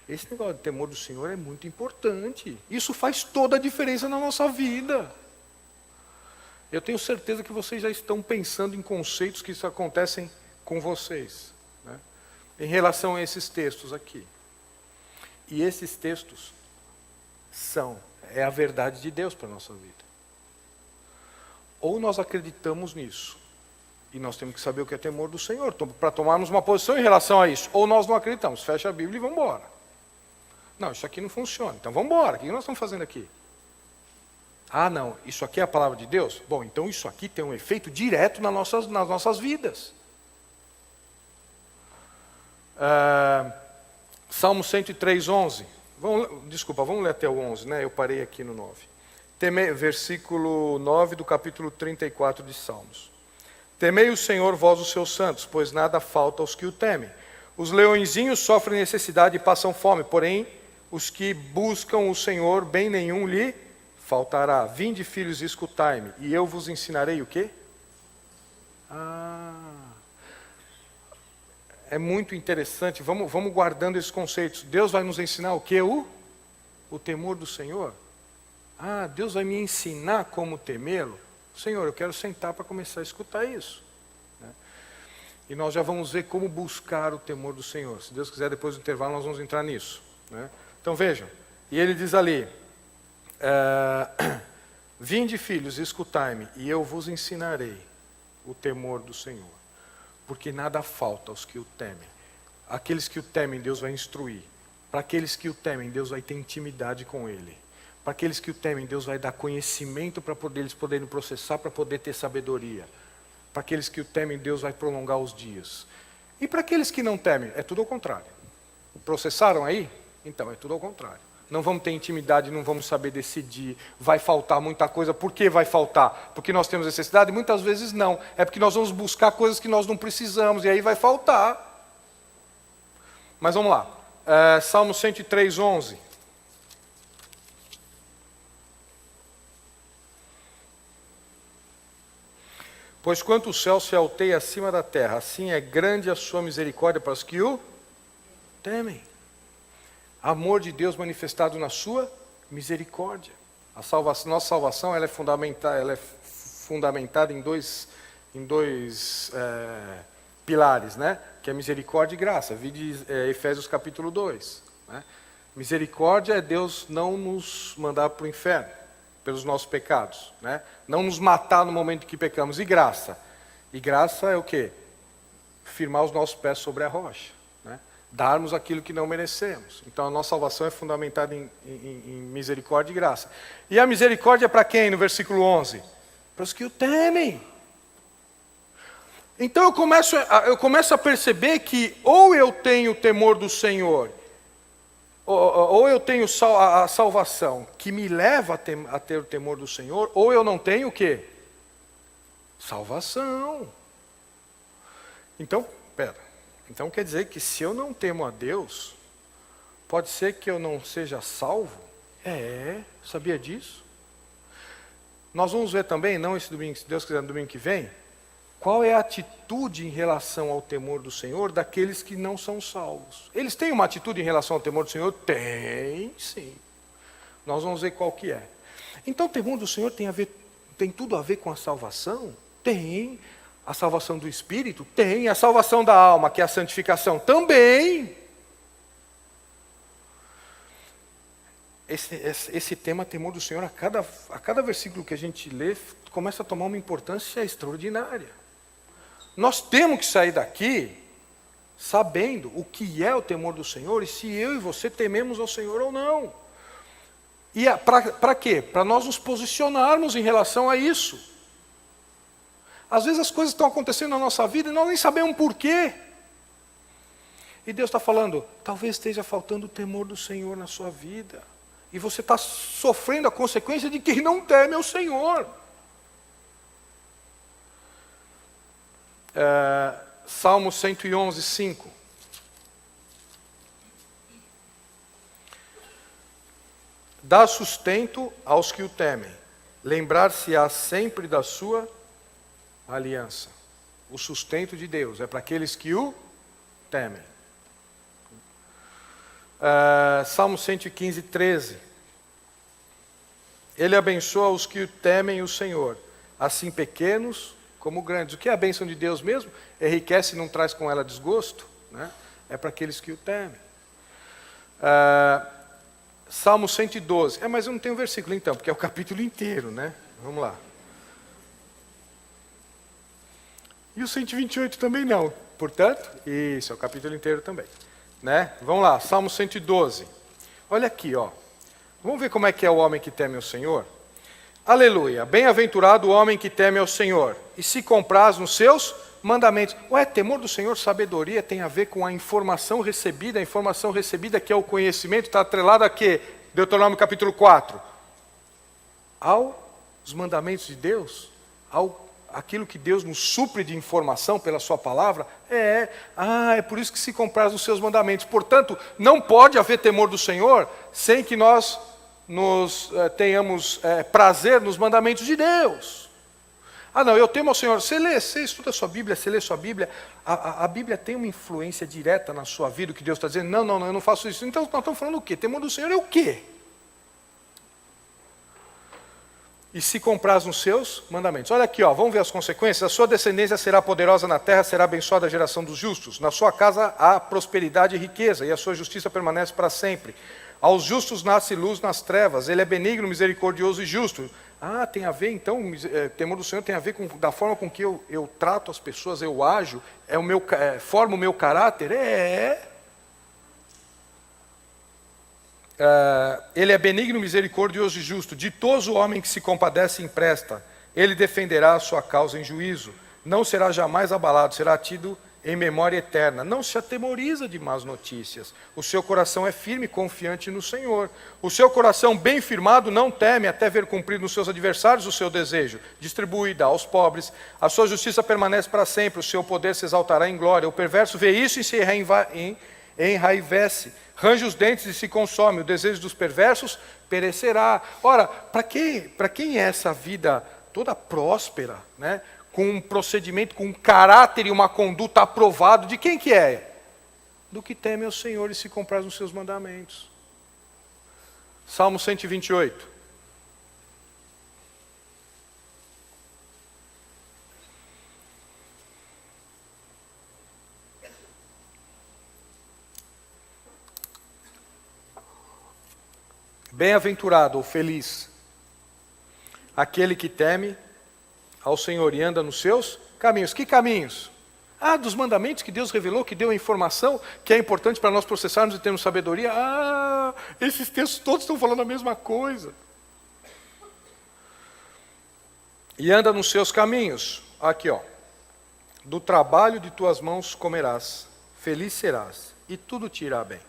Esse negócio de temor do Senhor é muito importante. Isso faz toda a diferença na nossa vida. Eu tenho certeza que vocês já estão pensando em conceitos que isso acontecem com vocês, né, em relação a esses textos aqui. E esses textos é a verdade de Deus para a nossa vida. Ou nós acreditamos nisso, e nós temos que saber o que é temor do Senhor, para tomarmos uma posição em relação a isso. Ou nós não acreditamos, fecha a Bíblia e vamos embora. Não, isso aqui não funciona, então vamos embora, o que nós estamos fazendo aqui? Ah, não, isso aqui é a palavra de Deus? Bom, então isso aqui tem um efeito direto nas nossas vidas. Salmo 103, 11. Vamos ler até o 11, né? Eu parei aqui no 9. Versículo 9 do capítulo 34 de Salmos. Temei o Senhor, vós os seus santos, pois nada falta aos que o temem. Os leõezinhos sofrem necessidade e passam fome, porém os que buscam o Senhor, bem nenhum lhe faltará. Vinde, filhos, e escutai-me, e eu vos ensinarei o quê? É muito interessante, vamos guardando esses conceitos. Deus vai nos ensinar o quê? O temor do Senhor. Ah, Deus vai me ensinar como temê-lo? Senhor, eu quero sentar para começar a escutar isso. Né? E nós já vamos ver como buscar o temor do Senhor. Se Deus quiser, depois do intervalo, nós vamos entrar nisso. Né? Então vejam, e ele diz ali, vinde, filhos, escutai-me, e eu vos ensinarei o temor do Senhor. Porque nada falta aos que o temem. Aqueles que o temem, Deus vai instruir. Para aqueles que o temem, Deus vai ter intimidade com Ele. Para aqueles que o temem, Deus vai dar conhecimento para eles poderem processar, para poder ter sabedoria. Para aqueles que o temem, Deus vai prolongar os dias. E para aqueles que não temem, é tudo ao contrário. Processaram aí? Então, é tudo ao contrário. Não vamos ter intimidade, não vamos saber decidir, vai faltar muita coisa. Por que vai faltar? Porque nós temos necessidade? Muitas vezes não. É porque nós vamos buscar coisas que nós não precisamos, e aí vai faltar. Mas vamos lá. Salmo 103, 11. Pois quanto o céu se alteia acima da terra, assim é grande a sua misericórdia para os que o temem. Amor de Deus manifestado na sua misericórdia. Nossa salvação ela é fundamentada em dois pilares, né? Que é misericórdia e graça. Vide Efésios capítulo 2. Né? Misericórdia é Deus não nos mandar para o inferno pelos nossos pecados, né? Não nos matar no momento que pecamos. E graça? E graça é o quê? Firmar os nossos pés sobre a rocha. Né? Darmos aquilo que não merecemos. Então a nossa salvação é fundamentada em misericórdia e graça. E a misericórdia é para quem, no versículo 11? Para os que o temem. Então eu começo a perceber que ou eu tenho o temor do Senhor Ou eu tenho a salvação que me leva a ter o temor do Senhor, ou eu não tenho o quê? Salvação. Então, então quer dizer que se eu não temo a Deus, pode ser que eu não seja salvo? Sabia disso? Nós vamos ver também, não esse domingo, se Deus quiser, no domingo que vem, qual é a atitude em relação ao temor do Senhor daqueles que não são salvos. Eles têm uma atitude em relação ao temor do Senhor? Tem, sim. Nós vamos ver qual que é. Então o temor do Senhor tem tudo a ver com a salvação? Tem. A salvação do Espírito? Tem. A salvação da alma, que é a santificação? Também. Esse tema, temor do Senhor, a cada versículo que a gente lê, começa a tomar uma importância extraordinária. Nós temos que sair daqui sabendo o que é o temor do Senhor e se eu e você tememos ao Senhor ou não. E para quê? Para nós nos posicionarmos em relação a isso. Às vezes as coisas estão acontecendo na nossa vida e nós nem sabemos por quê. E Deus está falando, talvez esteja faltando o temor do Senhor na sua vida. E você está sofrendo a consequência de quem não teme ao Senhor. Salmo 111, 5. Dá sustento aos que o temem. Lembrar-se-á sempre da sua aliança. O sustento de Deus é para aqueles que o temem. Salmo 115, 13. Ele abençoa os que temem o Senhor, assim pequenos como grandes. O que é a bênção de Deus mesmo? Enriquece e não traz com ela desgosto, né? É para aqueles que o temem. Salmo 112. Mas eu não tenho versículo então, porque é o capítulo inteiro, né? Vamos lá. E o 128 também não. Portanto, isso, é o capítulo inteiro também. Né? Vamos lá, Salmo 112. Olha aqui, ó. Vamos ver como é que é o homem que teme ao Senhor? Aleluia. Bem-aventurado o homem que teme ao Senhor e se compraz nos seus mandamentos. Temor do Senhor, sabedoria tem a ver com a informação recebida que é o conhecimento, está atrelado a quê? Deuteronômio capítulo 4. Aos mandamentos de Deus, aquilo que Deus nos supre de informação pela sua palavra, é por isso que se compraz os seus mandamentos. Portanto, não pode haver temor do Senhor sem que nós tenhamos prazer nos mandamentos de Deus. Não, eu temo ao Senhor. Você estuda a sua Bíblia, você lê a sua Bíblia, a Bíblia tem uma influência direta na sua vida, o que Deus está dizendo? Não, eu não faço isso. Então nós estamos falando o quê? Temor do Senhor é o quê? E se compraz nos seus mandamentos. Olha aqui, ó, vamos ver as consequências. A sua descendência será poderosa na terra, será abençoada a geração dos justos. Na sua casa há prosperidade e riqueza, e a sua justiça permanece para sempre. Aos justos nasce luz nas trevas, ele é benigno, misericordioso e justo. Tem a ver então, temor do Senhor tem a ver da forma com que eu trato as pessoas, eu ajo, forma o meu caráter? Ele é benigno, misericordioso e justo. Ditoso o homem que se compadece e empresta. Ele defenderá a sua causa em juízo. Não será jamais abalado, será tido em memória eterna. Não se atemoriza de más notícias. O seu coração é firme e confiante no Senhor. O seu coração bem firmado não teme até ver cumprido nos seus adversários o seu desejo. Distribui e dá aos pobres. A sua justiça permanece para sempre. O seu poder se exaltará em glória. O perverso vê isso e se enraivece. Range os dentes e se consome. O desejo dos perversos perecerá. Ora, para quem é essa vida toda próspera, né? Com um procedimento, com um caráter e uma conduta aprovado, de quem que é? Do que teme ao Senhor e se compraz nos seus mandamentos. Salmo 128. Bem-aventurado ou feliz aquele que teme ao Senhor e anda nos seus caminhos. Que caminhos? Dos mandamentos que Deus revelou, que deu a informação, que é importante para nós processarmos e termos sabedoria. Esses textos todos estão falando a mesma coisa. E anda nos seus caminhos. Aqui, ó. Do trabalho de tuas mãos comerás, feliz serás, e tudo te irá bem.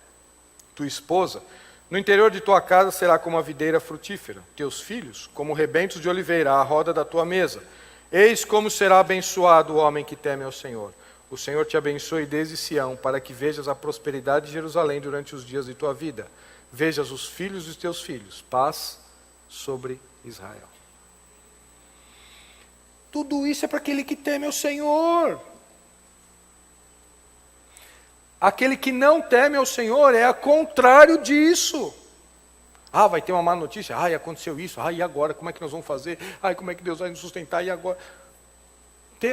tua esposa, no interior de tua casa será como a videira frutífera, teus filhos como rebentos de oliveira à roda da tua mesa. Eis como será abençoado o homem que teme ao Senhor. O Senhor te abençoe desde Sião, para que vejas a prosperidade de Jerusalém durante os dias de tua vida. Vejas os filhos dos teus filhos, paz sobre Israel. Tudo isso é para aquele que teme ao Senhor. Aquele que não teme ao Senhor é ao contrário disso. Ah, vai ter uma má notícia. Ah, aconteceu isso. Ah, e agora? Como é que nós vamos fazer? Ah, como é que Deus vai nos sustentar? E agora?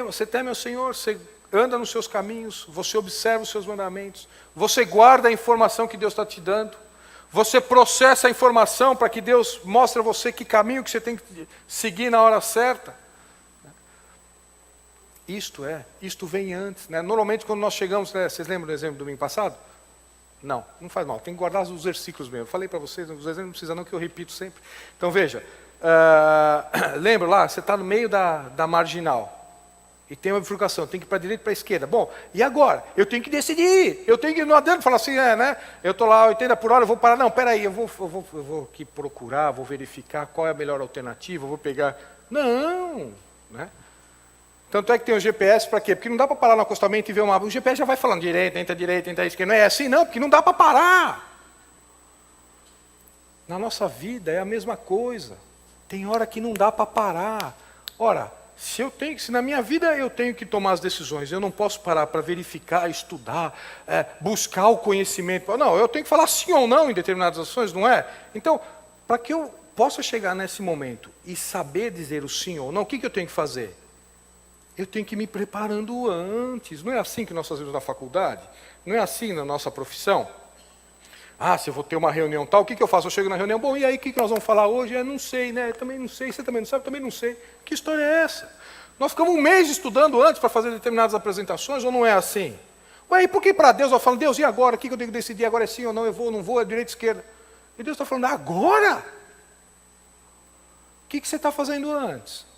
Você teme ao Senhor, você anda nos seus caminhos, você observa os seus mandamentos, você guarda a informação que Deus está te dando, você processa a informação para que Deus mostre a você que caminho que você tem que seguir na hora certa. Isto vem antes, né? Normalmente quando nós chegamos, né, vocês lembram do exemplo do domingo passado? Não faz mal, tem que guardar os versículos mesmo. Eu falei para vocês, os exemplos não precisa não, que eu repito sempre. Então veja, lembra lá, você está no meio da marginal, e tem uma bifurcação, tem que ir para a direita e para a esquerda. Bom, e agora? Eu tenho que decidir, não adianta falar assim, né? Eu estou lá 80 por hora, eu vou parar, não, peraí, eu vou aqui procurar, vou verificar qual é a melhor alternativa, eu vou pegar... Não, né? Tanto é que tem o GPS para quê? Porque não dá para parar no acostamento e ver o mapa. O GPS já vai falando direita, entra esquerda. Não é assim não, porque não dá para parar. Na nossa vida é a mesma coisa. Tem hora que não dá para parar. Ora, se na minha vida eu tenho que tomar as decisões, eu não posso parar para verificar, estudar, buscar o conhecimento. Não, eu tenho que falar sim ou não em determinadas ações, não é? Então, para que eu possa chegar nesse momento e saber dizer o sim ou não, o que eu tenho que fazer? Eu tenho que ir me preparando antes. Não é assim que nós fazemos na faculdade? Não é assim na nossa profissão? Ah, se eu vou ter uma reunião tal, o que eu faço? Eu chego na reunião, bom, e aí o que nós vamos falar hoje? Não sei, né? Eu também não sei, você também não sabe, também não sei. Que história é essa? Nós ficamos um mês estudando antes para fazer determinadas apresentações, ou não é assim? Ué, e por que para Deus eu falo, Deus, e agora? O que eu tenho que decidir? Agora é sim ou não? Eu vou, não vou, é direita, esquerda. E Deus está falando, agora? O que você está fazendo antes?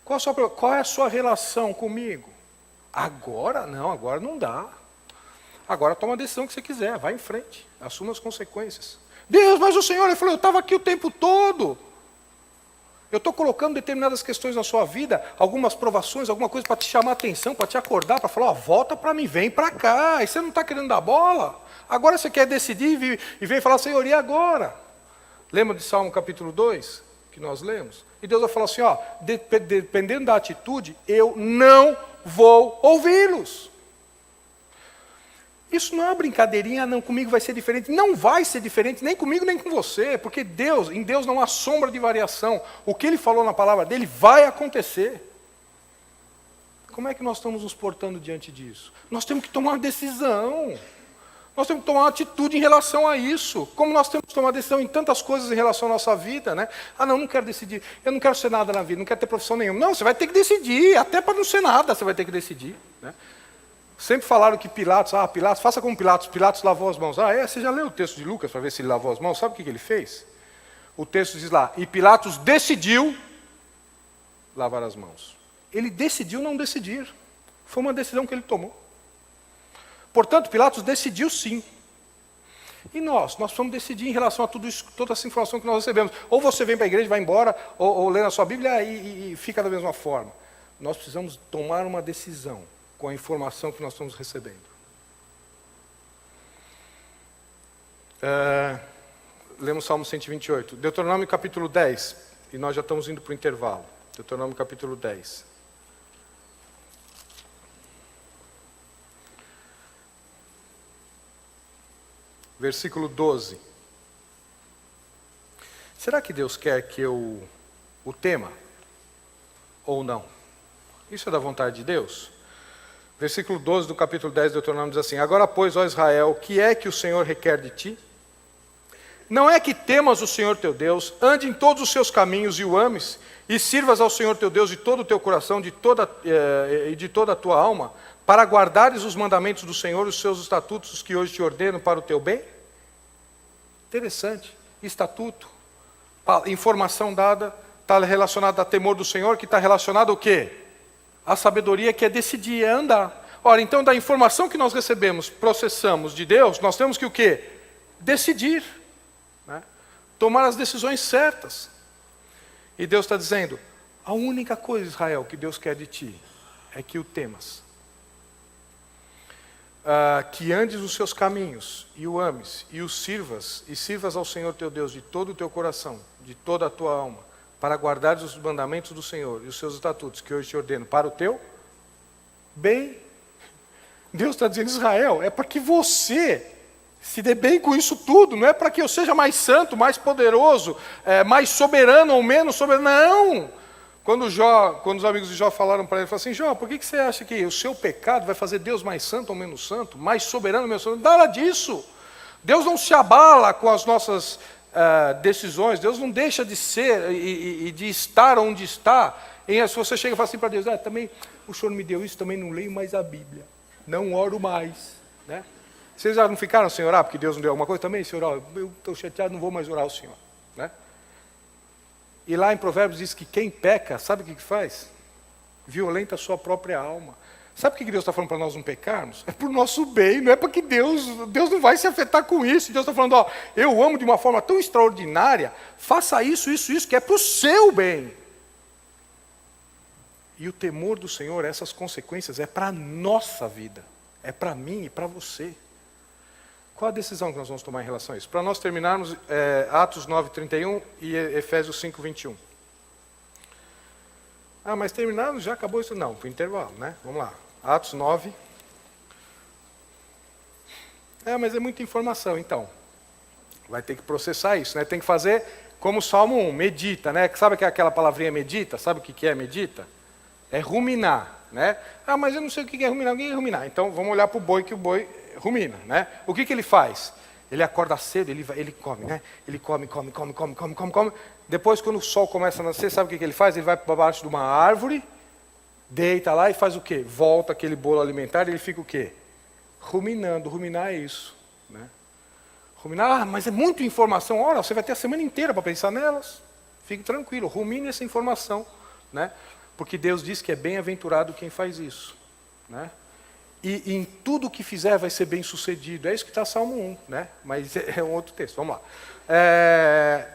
Qual é a sua relação comigo? Agora? Não, agora não dá. Agora toma a decisão que você quiser, vai em frente, assuma as consequências. Deus, mas o Senhor, ele falou, eu estava aqui o tempo todo. Eu estou colocando determinadas questões na sua vida, algumas provações, alguma coisa para te chamar a atenção, para te acordar, para falar, volta para mim, vem para cá. E você não está querendo dar bola? Agora você quer decidir e vem falar, Senhor, e agora? Lembra de Salmo capítulo 2, que nós lemos? E Deus vai falar assim, dependendo da atitude, eu não vou ouvi-los. Isso não é uma brincadeirinha, não, comigo vai ser diferente. Não vai ser diferente, nem comigo, nem com você, porque em Deus não há sombra de variação. O que Ele falou na palavra dele vai acontecer. Como é que nós estamos nos portando diante disso? Nós temos que tomar uma decisão. Nós temos que tomar uma atitude em relação a isso. Como nós temos que tomar decisão em tantas coisas em relação à nossa vida, né? Não quero decidir. Eu não quero ser nada na vida, não quero ter profissão nenhuma. Não, você vai ter que decidir. Até para não ser nada, você vai ter que decidir, né? Sempre falaram que Pilatos, faça como Pilatos. Pilatos lavou as mãos. Você já leu o texto de Lucas para ver se ele lavou as mãos? Sabe o que ele fez? O texto diz lá, e Pilatos decidiu lavar as mãos. Ele decidiu não decidir. Foi uma decisão que ele tomou. Portanto, Pilatos decidiu sim. E nós precisamos decidir em relação a tudo isso, toda essa informação que nós recebemos. Ou você vem para a igreja, vai embora, ou lê na sua Bíblia e fica da mesma forma. Nós precisamos tomar uma decisão com a informação que nós estamos recebendo. Lemos Salmo 128. Deuteronômio capítulo 10. E nós já estamos indo para o intervalo. Deuteronômio capítulo 10. Versículo 12. Será que Deus quer que eu o tema? Ou não? Isso é da vontade de Deus? Versículo 12 do capítulo 10 do Deuteronômio diz assim, agora, pois, ó Israel, o que é que o Senhor requer de ti? Não é que temas o Senhor teu Deus, ande em todos os seus caminhos e o ames, e sirvas ao Senhor teu Deus de todo o teu coração e de toda a tua alma, para guardares os mandamentos do Senhor, os seus estatutos que hoje te ordeno para o teu bem? Interessante. Estatuto, informação dada, está relacionada a temor do Senhor, que está relacionado ao quê? A sabedoria, que é decidir, é andar. Ora, então, da informação que nós recebemos, processamos de Deus, nós temos que o quê? decidir, né? Tomar as decisões certas. E Deus está dizendo, a única coisa, Israel, que Deus quer de ti, é que o temas. Que andes os seus caminhos, e o ames, e o sirvas, e sirvas ao Senhor teu Deus de todo o teu coração, de toda a tua alma, para guardares os mandamentos do Senhor, e os seus estatutos, que hoje te ordeno, para o teu bem. Deus está dizendo, Israel, é para que você se dê bem com isso tudo, não é para que eu seja mais santo, mais poderoso, mais soberano ou menos soberano, não! Quando os amigos de Jó falaram para ele, falaram assim, Jó, por que você acha que o seu pecado vai fazer Deus mais santo ou menos santo, mais soberano ou menos soberano? Nada disso. Deus não se abala com as nossas decisões, Deus não deixa de ser e de estar onde está. Se você chega e fala assim para Deus, também o Senhor me deu isso, também não leio mais a Bíblia, não oro mais, né? Vocês já não ficaram sem orar porque Deus não deu alguma coisa também? Senhor, eu estou chateado, não vou mais orar ao Senhor, né? E lá em Provérbios diz que quem peca, sabe o que faz? Violenta a sua própria alma. Sabe por que Deus está falando para nós não pecarmos? É para o nosso bem, não é para que Deus não vai se afetar com isso. Deus está falando, eu amo de uma forma tão extraordinária, faça isso, que é para o seu bem. E o temor do Senhor, essas consequências, é para a nossa vida. É para mim e para você. Qual a decisão que nós vamos tomar em relação a isso? Para nós terminarmos, Atos 9:31 e Efésios 5:21. Mas terminamos, já acabou isso? Não, para o intervalo, né? Vamos lá. Atos 9. Mas é muita informação, então. Vai ter que processar isso, né? Tem que fazer como o Salmo 1, medita, né? Sabe que é aquela palavrinha medita? Sabe o que é medita? É ruminar, né? Mas eu não sei o que é ruminar. Ninguém é ruminar. Então, vamos olhar para o boi, que o boi rumina, né? O que ele faz? Ele acorda cedo, ele come, né? Ele come. Depois, quando o sol começa a nascer, sabe o que ele faz? Ele vai para baixo de uma árvore, deita lá e faz o quê? Volta aquele bolo alimentar e ele fica o quê? Ruminando. Ruminar é isso, né? Ruminar, mas é muita informação. Ora, você vai ter a semana inteira para pensar nelas. Fique tranquilo, rumine essa informação, né? Porque Deus diz que é bem-aventurado quem faz isso, né? E em tudo que fizer vai ser bem sucedido. É isso que está Salmo 1, né? Mas é um outro texto, vamos lá.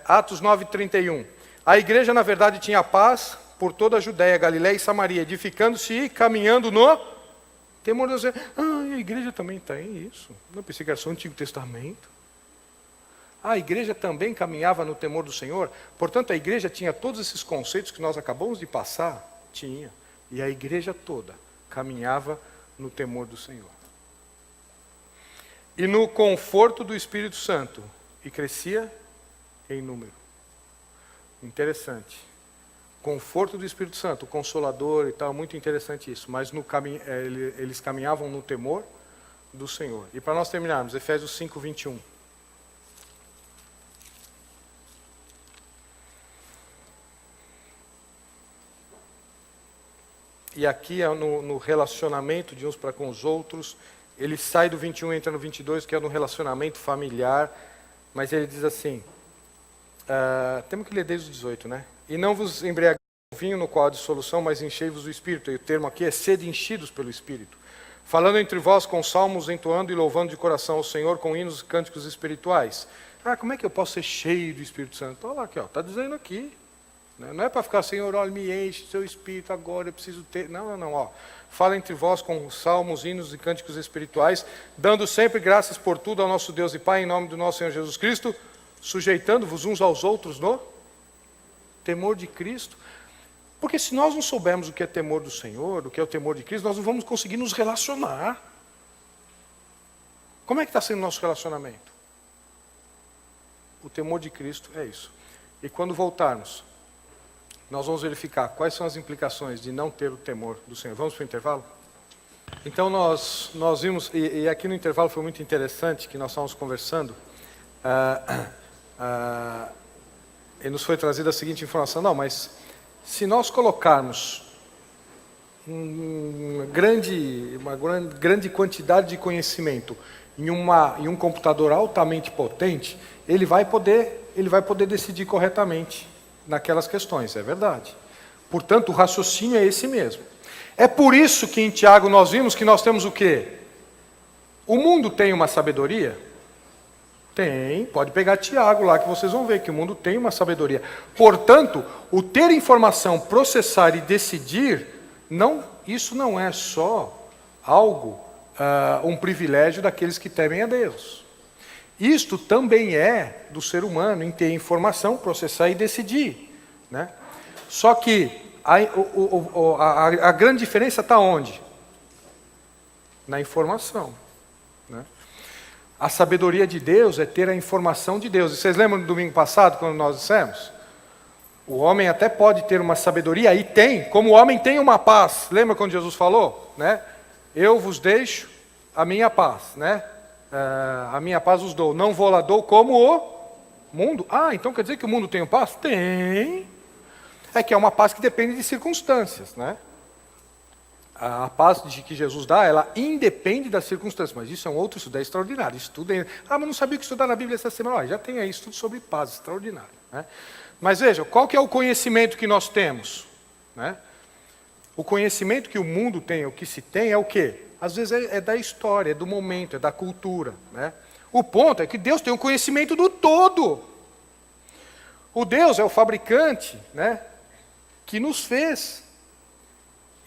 Atos 9:31. A igreja, na verdade, tinha paz por toda a Judéia, Galiléia e Samaria, edificando-se e caminhando no temor de Deus. A igreja também tem isso. Não pensei que era só o Antigo Testamento. A igreja também caminhava no temor do Senhor. Portanto, a igreja tinha todos esses conceitos que nós acabamos de passar. Tinha. E a igreja toda caminhava no temor do Senhor. E no conforto do Espírito Santo. E crescia em número. Interessante. Conforto do Espírito Santo, o Consolador e tal, muito interessante isso. Mas eles caminhavam no temor do Senhor. E para nós terminarmos, Efésios 5:21. E aqui é no relacionamento de uns para com os outros. Ele sai do 21 e entra no 22, que é no relacionamento familiar. Mas ele diz assim, temos que ler desde o 18, né? E não vos embriagueis com vinho no qual há dissolução, mas enchei-vos do Espírito. E o termo aqui é sede enchidos pelo Espírito. Falando entre vós com salmos, entoando e louvando de coração ao Senhor com hinos e cânticos espirituais. Como é que eu posso ser cheio do Espírito Santo? Olha lá, aqui, está dizendo aqui. Não é para ficar, Senhor, olha, me enche do seu Espírito agora, eu preciso ter. Não. Fala entre vós com salmos, hinos e cânticos espirituais, dando sempre graças por tudo ao nosso Deus e Pai, em nome do nosso Senhor Jesus Cristo, sujeitando-vos uns aos outros no temor de Cristo. Porque se nós não soubermos o que é temor do Senhor, o que é o temor de Cristo, nós não vamos conseguir nos relacionar. Como é que está sendo o nosso relacionamento? O temor de Cristo é isso. E quando voltarmos, nós vamos verificar quais são as implicações de não ter o temor do Senhor. Vamos para o intervalo? Então nós vimos, e aqui no intervalo foi muito interessante, que nós estávamos conversando, e nos foi trazida a seguinte informação, mas se nós colocarmos uma grande quantidade de conhecimento em um computador altamente potente, ele vai poder decidir corretamente naquelas questões, é verdade. Portanto, o raciocínio é esse mesmo. É por isso que em Tiago nós vimos que nós temos o quê? O mundo tem uma sabedoria? Tem, pode pegar Tiago lá que vocês vão ver que o mundo tem uma sabedoria. Portanto, o ter informação, processar e decidir, isso não é só algo, um privilégio daqueles que temem a Deus. Isto também é do ser humano em ter informação, processar e decidir, né? Só que a grande diferença está onde? Na informação, né? A sabedoria de Deus é ter a informação de Deus. E vocês lembram do domingo passado, quando nós dissemos? O homem até pode ter uma sabedoria, e tem, como o homem tem uma paz. Lembra quando Jesus falou? Né? Eu vos deixo a minha paz, né? A minha paz os dou. Não vou lá dou como o mundo. Então quer dizer que o mundo tem paz? Tem. É que é uma paz que depende de circunstâncias, né? A paz que Jesus dá, ela independe das circunstâncias, mas isso é um outro estudo, é extraordinário. Mas não sabia o que estudar na Bíblia essa semana. Já tem aí estudo sobre paz, extraordinário, né? Mas veja, qual que é o conhecimento que nós temos, né? O conhecimento que o mundo tem, o que se tem, é o quê? Às vezes é da história, é do momento, é da cultura, né? O ponto é que Deus tem o conhecimento do todo. O Deus é o fabricante, né, que nos fez.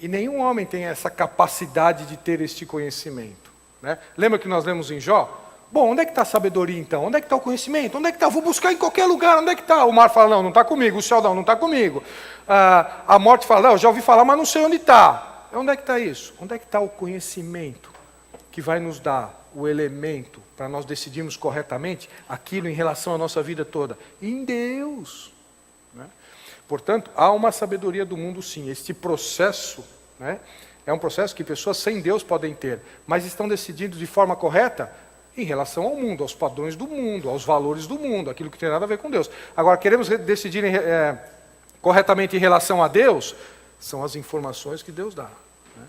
E nenhum homem tem essa capacidade de ter este conhecimento, né? Lembra que nós lemos em Jó? Bom, onde é que está a sabedoria então? Onde é que está o conhecimento? Onde é que está? Vou buscar em qualquer lugar, onde é que está? O mar fala, não está comigo. O céu não está comigo. A morte fala, não, eu já ouvi falar, mas não sei onde está. Onde é que está isso? Onde é que está o conhecimento que vai nos dar o elemento para nós decidirmos corretamente aquilo em relação à nossa vida toda? Em Deus, né? Portanto, há uma sabedoria do mundo, sim. Este processo, né, é um processo que pessoas sem Deus podem ter, mas estão decidindo de forma correta em relação ao mundo, aos padrões do mundo, aos valores do mundo, aquilo que tem nada a ver com Deus. Agora, queremos decidir corretamente em relação a Deus, são as informações que Deus dá, né?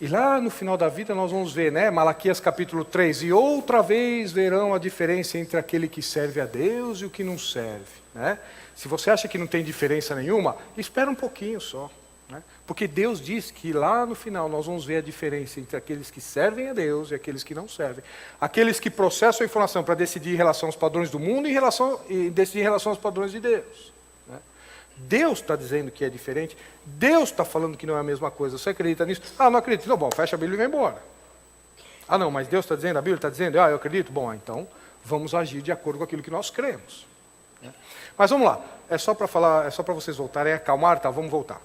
E lá no final da vida nós vamos ver, né, Malaquias capítulo 3, e outra vez verão a diferença entre aquele que serve a Deus e o que não serve, né? Se você acha que não tem diferença nenhuma, espera um pouquinho só, né? Porque Deus diz que lá no final nós vamos ver a diferença entre aqueles que servem a Deus e aqueles que não servem. Aqueles que processam a informação para decidir em relação aos padrões do mundo e decidir em relação aos padrões de Deus, né? Deus está dizendo que é diferente, Deus está falando que não é a mesma coisa. Você acredita nisso? Não acredito. Não, bom, fecha a Bíblia e vai embora. Não, mas Deus está dizendo, a Bíblia está dizendo, eu acredito. Bom, então vamos agir de acordo com aquilo que nós cremos, né? Mas vamos lá, é só para falar, é só para vocês voltarem a acalmar, tá? Vamos voltar.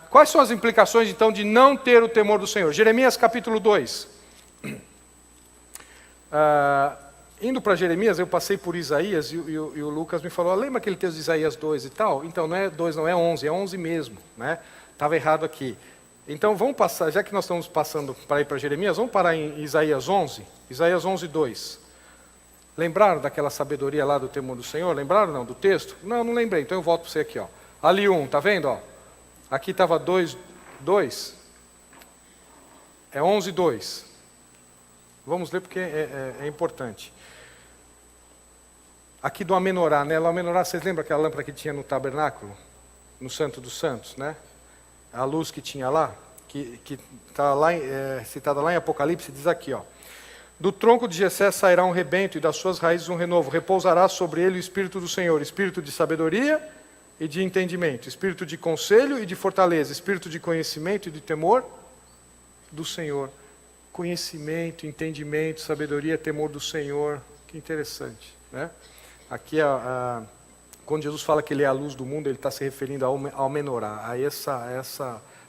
Quais são as implicações, então, de não ter o temor do Senhor? Jeremias capítulo 2. Indo para Jeremias, eu passei por Isaías e o Lucas me falou, lembra aquele texto de Isaías 2 e tal? Então, não é 2, não é 11, é 11 mesmo, né? Estava errado aqui. Então, vamos passar, já que nós estamos passando para ir para Jeremias, vamos parar em Isaías 11? Isaías 11, 2. Lembraram daquela sabedoria lá do temor do Senhor? Lembraram não, do texto? Não lembrei, então eu volto para você aqui, ó. Ali 1, tá vendo? Ó? Aqui estava 2. É 11, 2. Vamos ler porque é importante. Aqui do Amenorá, né? O Amenorá, vocês lembram aquela lâmpada que tinha no tabernáculo? No Santo dos Santos, né? A luz que tinha lá, que está lá, citada lá em Apocalipse, diz aqui, ó. Do tronco de Jessé sairá um rebento, e das suas raízes um renovo. Repousará sobre ele o Espírito do Senhor, Espírito de sabedoria e de entendimento, Espírito de conselho e de fortaleza, Espírito de conhecimento e de temor do Senhor. Conhecimento, entendimento, sabedoria, temor do Senhor. Que interessante, né? Aqui, quando Jesus fala que ele é a luz do mundo, ele está se referindo ao Menorá,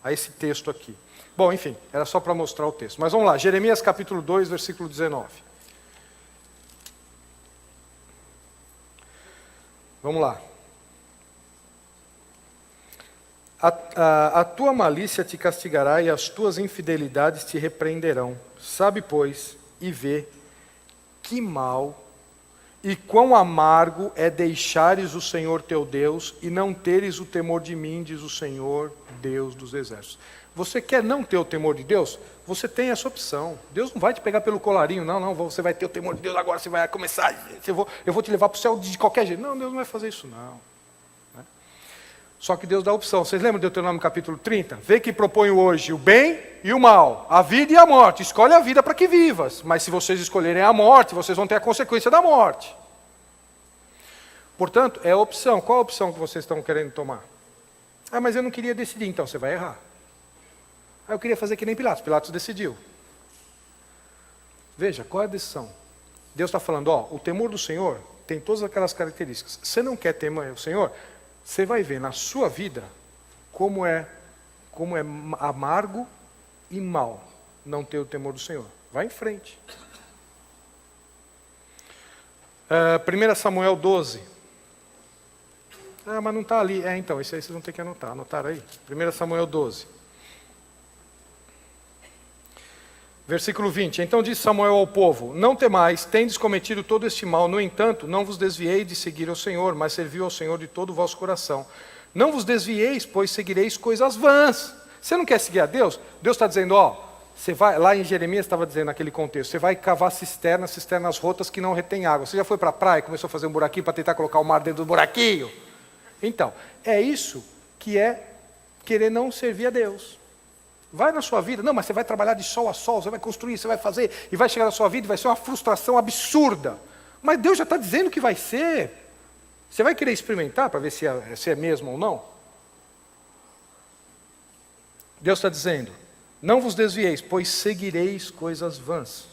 a esse texto aqui. Bom, enfim, era só para mostrar o texto. Mas vamos lá, Jeremias capítulo 2, versículo 19. Vamos lá. A tua malícia te castigará e as tuas infidelidades te repreenderão. Sabe, pois, e vê que mal e quão amargo é deixares o Senhor teu Deus e não teres o temor de mim, diz o Senhor, Deus dos exércitos. Você quer não ter o temor de Deus? Você tem essa opção. Deus não vai te pegar pelo colarinho, não, você vai ter o temor de Deus, agora você vai começar, eu vou te levar para o céu de qualquer jeito. Não, Deus não vai fazer isso não, né? Só que Deus dá opção. Vocês lembram de Deuteronômio capítulo 30? Vê que proponho hoje o bem e o mal, a vida e a morte. Escolhe a vida para que vivas. Mas se vocês escolherem a morte, vocês vão ter a consequência da morte. Portanto, é a opção. Qual a opção que vocês estão querendo tomar? Ah, mas eu não queria decidir. Então, você vai errar. Ah, eu queria fazer que nem Pilatos. Pilatos decidiu. Veja, qual é a decisão? Deus está falando, o temor do Senhor tem todas aquelas características. Você não quer temer o Senhor? Você vai ver na sua vida como é amargo e mal não ter o temor do Senhor. Vai em frente. 1 Samuel 12. Ah, mas não está ali. Então, isso aí vocês vão ter que anotar. Anotaram aí? 1 Samuel 12. Versículo 20. Então disse Samuel ao povo: não temais, tendes cometido todo este mal, no entanto, não vos desviei de seguir ao Senhor, mas serviu ao Senhor de todo o vosso coração. Não vos desvieis, pois seguireis coisas vãs. Você não quer seguir a Deus? Deus está dizendo, você vai, lá em Jeremias estava dizendo naquele contexto, você vai cavar cisternas rotas que não retêm água. Você já foi para a praia e começou a fazer um buraquinho para tentar colocar o mar dentro do buraquinho? Então, é isso que é querer não servir a Deus. Vai na sua vida, não, mas você vai trabalhar de sol a sol, você vai construir, você vai fazer, e vai chegar na sua vida e vai ser uma frustração absurda. Mas Deus já está dizendo que vai ser. Você vai querer experimentar para ver se é mesmo ou não? Deus está dizendo, não vos desvieis, pois seguireis coisas vãs,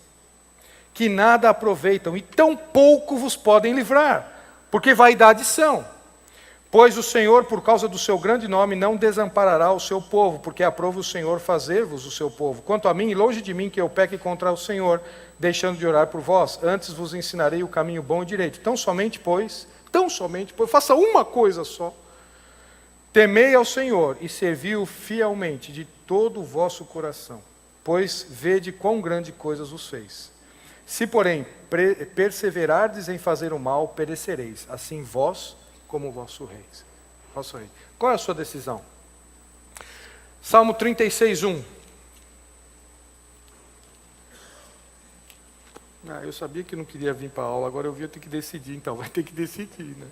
que nada aproveitam e tão pouco vos podem livrar, porque vaidade são. Pois o Senhor, por causa do seu grande nome, não desamparará o seu povo, porque aprova o Senhor fazer-vos o seu povo. Quanto a mim, longe de mim que eu peque contra o Senhor, deixando de orar por vós, antes vos ensinarei o caminho bom e direito. Tão somente, pois, faça uma coisa só. Temei ao Senhor e servi-o fielmente de todo o vosso coração, pois vede quão grande coisas vos fez. Se, porém, perseverardes em fazer o mal, perecereis, assim vós como o vosso rei. Qual é a sua decisão? Salmo 36, 1. Eu sabia que não queria vir para a aula, agora eu vi, eu tenho que decidir, então vai ter que decidir, né?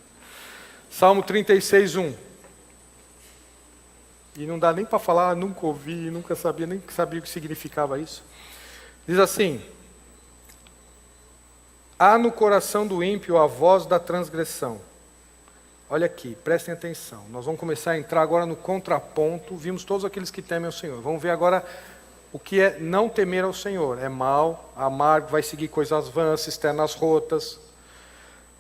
Salmo 36, 1. E não dá nem para falar, nunca ouvi, nem sabia o que significava isso. Diz assim: há no coração do ímpio a voz da transgressão. Olha aqui, prestem atenção. Nós vamos começar a entrar agora no contraponto. Vimos todos aqueles que temem ao Senhor. Vamos ver agora o que é não temer ao Senhor. É mal, amargo, vai seguir coisas vãs, cisternas rotas.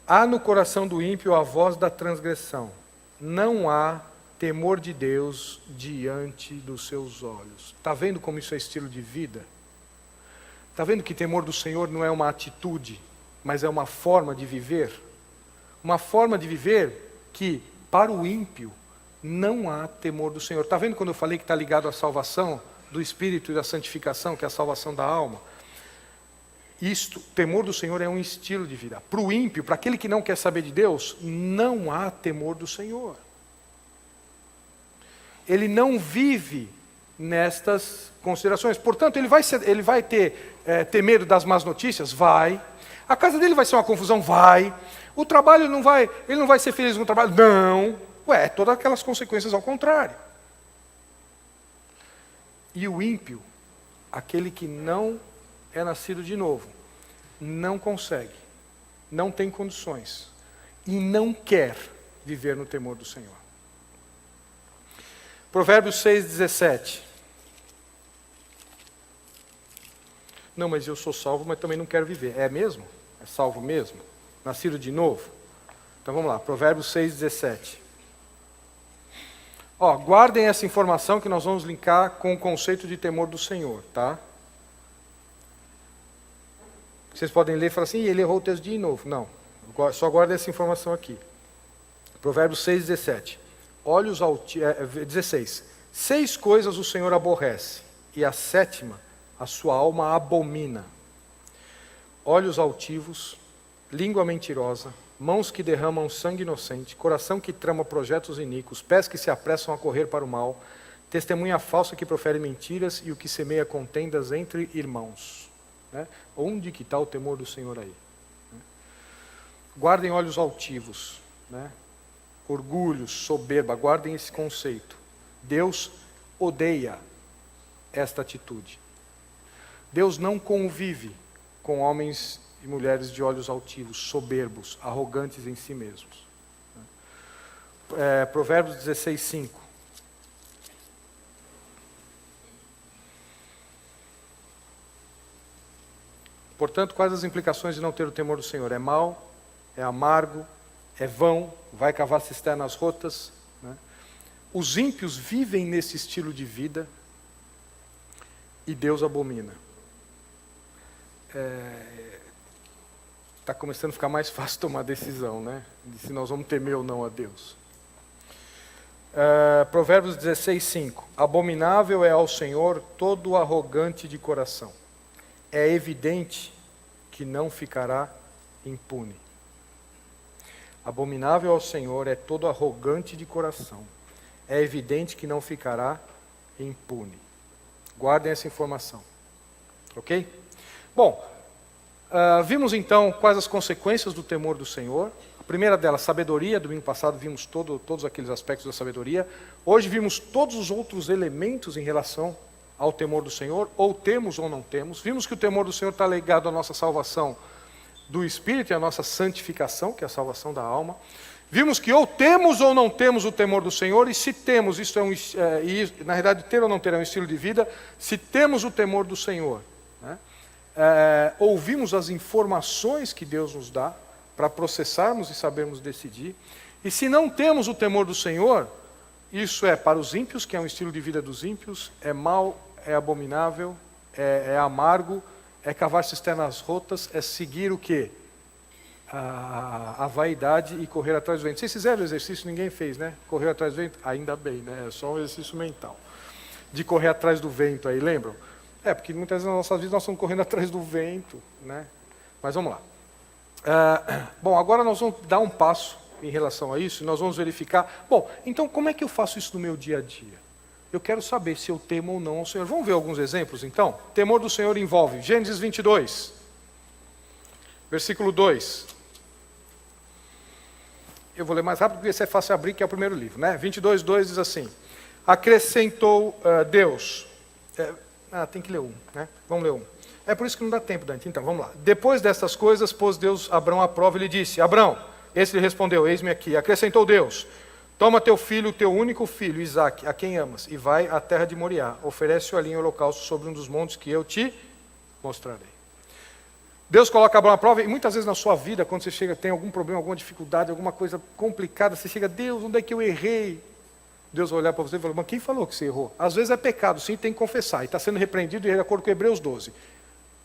Há no coração do ímpio a voz da transgressão. Não há temor de Deus diante dos seus olhos. Está vendo como isso é estilo de vida? Está vendo que temor do Senhor não é uma atitude, mas é uma forma de viver? Uma forma de viver que, para o ímpio, não há temor do Senhor. Está vendo quando eu falei que está ligado à salvação do Espírito e da santificação, que é a salvação da alma? Temor do Senhor é um estilo de vida. Para o ímpio, para aquele que não quer saber de Deus, não há temor do Senhor. Ele não vive nestas considerações. Portanto, ele vai ter medo das más notícias? Vai. A casa dele vai ser uma confusão? Vai. O trabalho ele não vai ser feliz no trabalho? Não. Todas aquelas consequências ao contrário. E o ímpio, aquele que não é nascido de novo, não consegue, não tem condições e não quer viver no temor do Senhor. Provérbios 6,17. Não, mas eu sou salvo, mas também não quero viver. É mesmo? É salvo mesmo? Nascido de novo? Então vamos lá, Provérbios 6,17. Guardem essa informação que nós vamos linkar com o conceito de temor do Senhor, tá? Vocês podem ler e falar assim, ele errou o texto de novo. Não, só guardem essa informação aqui. Provérbios 6,17. 16. 6 coisas o Senhor aborrece, e a 7ª a sua alma abomina: olhos altivos, língua mentirosa, mãos que derramam sangue inocente, coração que trama projetos iníquos, pés que se apressam a correr para o mal, testemunha falsa que profere mentiras e o que semeia contendas entre irmãos. Onde que está o temor do Senhor aí? Guardem olhos altivos. orgulho, soberba. Guardem esse conceito. Deus odeia esta atitude. Deus não convive com homens e mulheres de olhos altivos, soberbos, arrogantes em si mesmos. Provérbios 16, 5. Portanto, quais as implicações de não ter o temor do Senhor? É mau, é amargo, é vão, vai cavar cisternas rotas. Né? Os ímpios vivem nesse estilo de vida e Deus abomina. Está começando a ficar mais fácil tomar decisão, né? De se nós vamos temer ou não a Deus. Provérbios 16, 5. Abominável é ao Senhor todo arrogante de coração. É evidente que não ficará impune. Abominável ao Senhor é todo arrogante de coração. É evidente que não ficará impune. Guardem essa informação. Ok? Bom, vimos então quais as consequências do temor do Senhor. A primeira delas, sabedoria. Domingo passado vimos todos aqueles aspectos da sabedoria. Hoje vimos todos os outros elementos em relação ao temor do Senhor, ou temos ou não temos. Vimos que o temor do Senhor está ligado à nossa salvação do Espírito e à nossa santificação, que é a salvação da alma. Vimos que ou temos ou não temos o temor do Senhor, e se temos, isso na realidade ter ou não ter é um estilo de vida. Se temos o temor do Senhor, né, ouvimos as informações que Deus nos dá para processarmos e sabermos decidir. E se não temos o temor do Senhor, isso é para os ímpios, que é um estilo de vida dos ímpios, é mau, é abominável, é amargo, é cavar cisternas rotas, é seguir o quê? A vaidade e correr atrás do vento. Vocês fizeram o exercício, ninguém fez, né? Correr atrás do vento? Ainda bem, né? É só um exercício mental. De correr atrás do vento aí, lembram? Porque muitas vezes nas nossas vidas nós estamos correndo atrás do vento, né? Mas vamos lá. Bom, agora nós vamos dar um passo em relação a isso, e nós vamos verificar. Bom, então como é que eu faço isso no meu dia a dia? Eu quero saber se eu temo ou não ao Senhor. Vamos ver alguns exemplos, então? Temor do Senhor envolve Gênesis 22, versículo 2. Eu vou ler mais rápido, porque esse é fácil abrir, que é o primeiro livro, né? 22, 2 diz assim: acrescentou Deus. Tem que ler um, né? Vamos ler um. É por isso que não dá tempo, Dante. Então, vamos lá. Depois destas coisas, pôs Deus Abrão à prova e lhe disse: Abrão, esse lhe respondeu: eis-me aqui. Acrescentou Deus: toma teu filho, teu único filho, Isaque, a quem amas, e vai à terra de Moriá. Oferece-o ali em holocausto sobre um dos montes que eu te mostrarei. Deus coloca Abraão à prova, e muitas vezes na sua vida, quando você chega, tem algum problema, alguma dificuldade, alguma coisa complicada, você chega: Deus, onde é que eu errei? Deus vai olhar para você e falar: mas quem falou que você errou? Às vezes é pecado, sim, tem que confessar, e está sendo repreendido de acordo com Hebreus 12.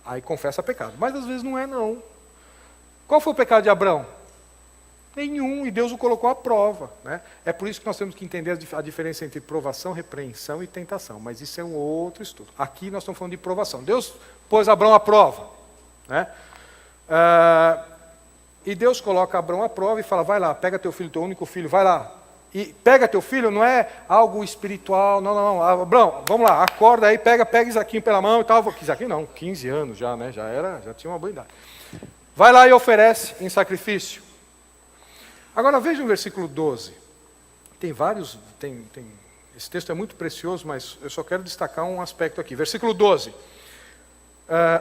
Aí confessa pecado, mas às vezes não é não. Qual foi o pecado de Abraão? Nenhum, e Deus o colocou à prova, né? É por isso que nós temos que entender a diferença entre provação, repreensão e tentação, mas isso é um outro estudo. Aqui nós estamos falando de provação. Deus pôs Abraão à prova, né? E Deus coloca Abraão à prova e fala: vai lá, pega teu filho, teu único filho, vai lá. E pega teu filho não é algo espiritual, não. Abraão, vamos lá, acorda aí, pega Isaquinho pela mão e tal. Isaquinho não, 15 anos já, né? Já tinha uma boa idade. Vai lá e oferece em sacrifício. Agora veja o versículo 12. Tem vários, esse texto é muito precioso, mas eu só quero destacar um aspecto aqui. Versículo 12.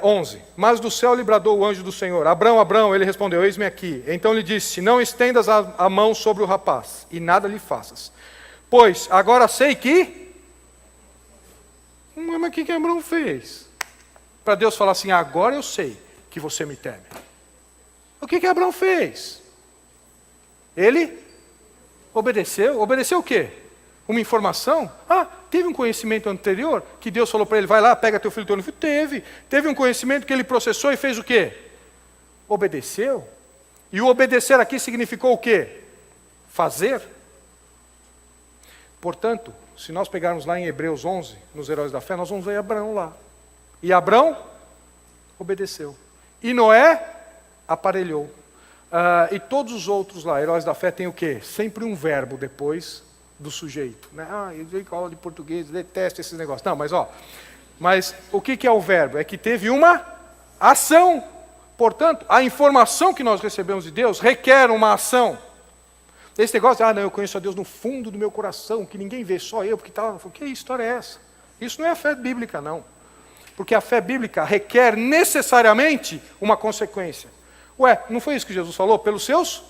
11. Mas do céu lhe bradou o anjo do Senhor: Abrão, Abrão. Ele respondeu: eis-me aqui. Então lhe disse: não estendas a mão sobre o rapaz, e nada lhe faças. Pois agora sei que... Mas o que Abrão fez? Para Deus falar assim: agora eu sei que você me teme. O que Abrão fez? Ele obedeceu. Obedeceu o quê? Uma informação? Teve um conhecimento anterior que Deus falou para ele: vai lá, pega teu filho, teu único filho. Teve um conhecimento que ele processou e fez o quê? Obedeceu. E o obedecer aqui significou o quê? Fazer. Portanto, se nós pegarmos lá em Hebreus 11, nos Heróis da Fé, nós vamos ver Abraão lá. E Abraão obedeceu. E Noé aparelhou. E todos os outros lá, Heróis da Fé, tem o quê? Sempre um verbo depois do sujeito, né? Eu dei aula de português, detesto esses negócios. Não, mas o que é o verbo? É que teve uma ação. Portanto, a informação que nós recebemos de Deus requer uma ação. Esse negócio de, não, eu conheço a Deus no fundo do meu coração, que ninguém vê, só eu, porque tá. Que história é essa? Isso não é a fé bíblica, não. Porque a fé bíblica requer necessariamente uma consequência. Ué, não foi isso que Jesus falou? Pelos seus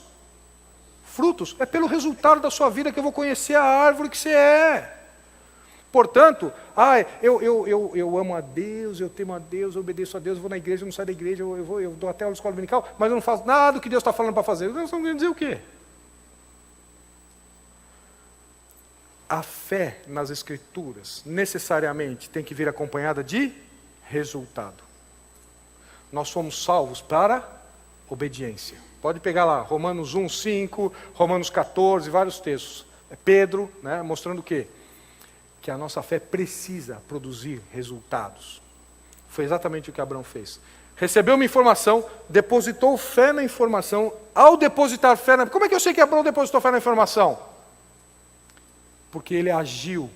frutos. É pelo resultado da sua vida que eu vou conhecer a árvore que você é. Portanto, eu amo a Deus, eu temo a Deus, eu obedeço a Deus, eu vou na igreja, eu não saio da igreja, eu dou até a escola dominical, mas eu não faço nada do que Deus está falando para fazer. Nós estamos querendo dizer o quê? A fé nas Escrituras necessariamente tem que vir acompanhada de resultado. Nós somos salvos para obediência. Pode pegar lá, Romanos 1, 5, Romanos 14, vários textos. É Pedro, né, mostrando o quê? Que a nossa fé precisa produzir resultados. Foi exatamente o que Abraão fez. Recebeu uma informação, depositou fé na informação. Ao depositar fé na... Como é que eu sei que Abraão depositou fé na informação? Porque ele agiu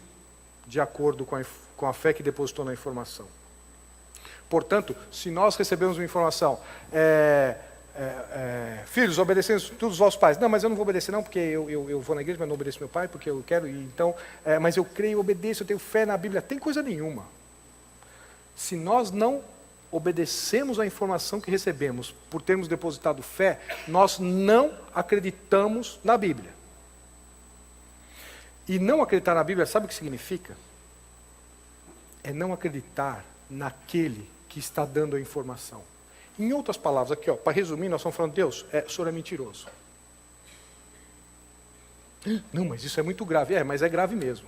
de acordo com a fé que depositou na informação. Portanto, se nós recebemos uma informação, filhos, obedecemos todos os vossos pais. Não, mas eu não vou obedecer não, porque eu vou na igreja, mas não obedeço meu pai, porque eu quero, então, mas eu creio, obedeço, eu tenho fé na Bíblia. Tem coisa nenhuma. Se nós não obedecemos a informação que recebemos por termos depositado fé, nós não acreditamos na Bíblia. E não acreditar na Bíblia, sabe o que significa? É não acreditar naquele que está dando a informação. Em outras palavras, aqui, para resumir, nós estamos falando, Deus, o senhor é mentiroso. Não, mas isso é muito grave. Mas é grave mesmo.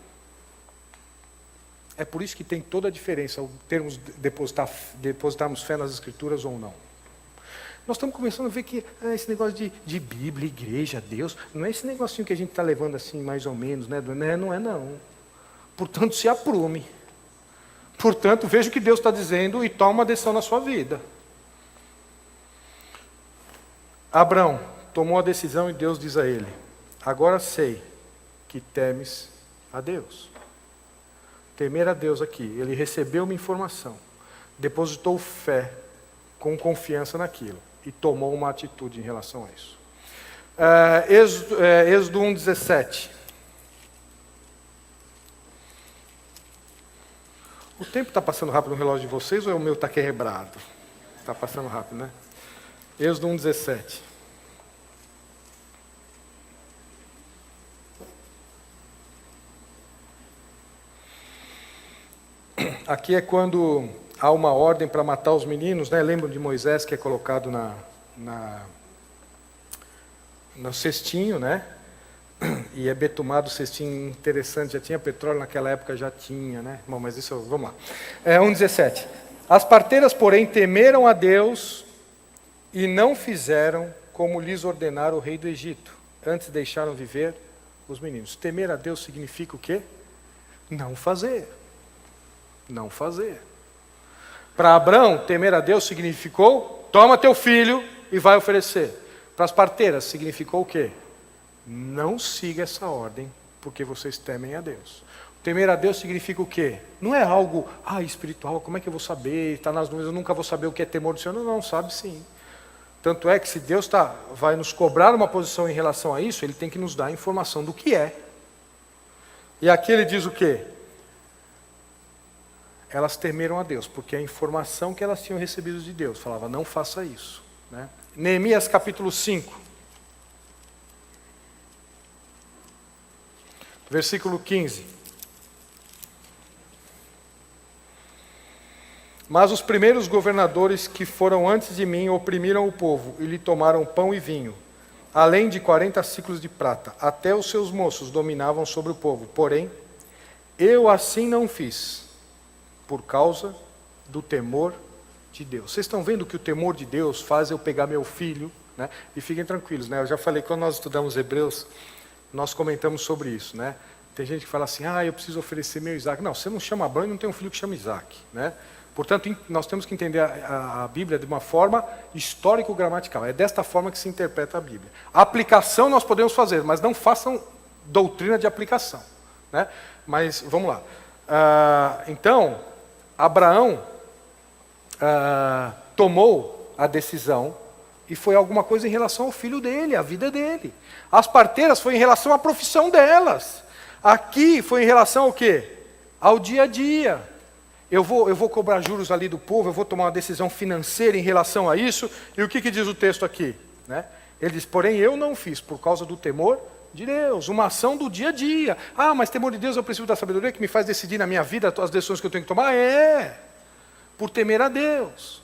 É por isso que tem toda a diferença ao termos depositarmos fé nas Escrituras ou não. Nós estamos começando a ver que esse negócio de Bíblia, igreja, Deus, não é esse negocinho que a gente está levando assim, mais ou menos, né? Não é não. Portanto, se aprume. Portanto, veja o que Deus está dizendo e toma uma decisão na sua vida. Abraão tomou a decisão e Deus diz a ele, agora sei que temes a Deus. Temer a Deus aqui, ele recebeu uma informação, depositou fé com confiança naquilo e tomou uma atitude em relação a isso. Êxodo 1:17. O tempo está passando rápido no relógio de vocês ou o meu está quebrado? Está passando rápido, né? Êxodo 1:17. Aqui é quando há uma ordem para matar os meninos, né? Lembram de Moisés que é colocado no cestinho, né? E é betumado o cestinho, interessante, já tinha petróleo naquela época, já tinha, né? Bom, mas isso, vamos lá. 1:17. As parteiras, porém, temeram a Deus e não fizeram como lhes ordenara o rei do Egito. Antes deixaram viver os meninos. Temer a Deus significa o quê? Não fazer. Não fazer. Para Abraão, temer a Deus significou, toma teu filho e vai oferecer. Para as parteiras, significou o quê? Não siga essa ordem, porque vocês temem a Deus. Temer a Deus significa o quê? Não é algo, espiritual, como é que eu vou saber? Está nas nuvens, eu nunca vou saber o que é temor do Senhor. Não, sabe sim. Tanto é que se Deus vai nos cobrar uma posição em relação a isso, Ele tem que nos dar a informação do que é. E aqui Ele diz o quê? Elas temeram a Deus, porque a informação que elas tinham recebido de Deus falava, não faça isso. Né? Neemias capítulo 5, versículo 15. Mas os primeiros governadores que foram antes de mim oprimiram o povo e lhe tomaram pão e vinho, além de 40 ciclos de prata. Até os seus moços dominavam sobre o povo. Porém, eu assim não fiz, por causa do temor de Deus. Vocês estão vendo que o temor de Deus faz eu pegar meu filho, né? E fiquem tranquilos, né? Eu já falei, quando nós estudamos Hebreus, nós comentamos sobre isso, né? Tem gente que fala assim, eu preciso oferecer meu Isaac. Não, você não chama Abraão e não tem um filho que chama Isaac, né? Portanto, nós temos que entender a Bíblia de uma forma histórico-gramatical. É desta forma que se interpreta a Bíblia. A aplicação nós podemos fazer, mas não façam doutrina de aplicação, né? Mas, vamos lá. Então, Abraão tomou a decisão e foi alguma coisa em relação ao filho dele, à vida dele. As parteiras foi em relação à profissão delas. Aqui foi em relação ao quê? Ao dia a dia. Eu vou cobrar juros ali do povo, eu vou tomar uma decisão financeira em relação a isso. E o que diz o texto aqui? Né? Ele diz, porém eu não fiz por causa do temor de Deus, uma ação do dia a dia. Ah, mas temor de Deus é o princípio da sabedoria que me faz decidir na minha vida as decisões que eu tenho que tomar? Por temer a Deus.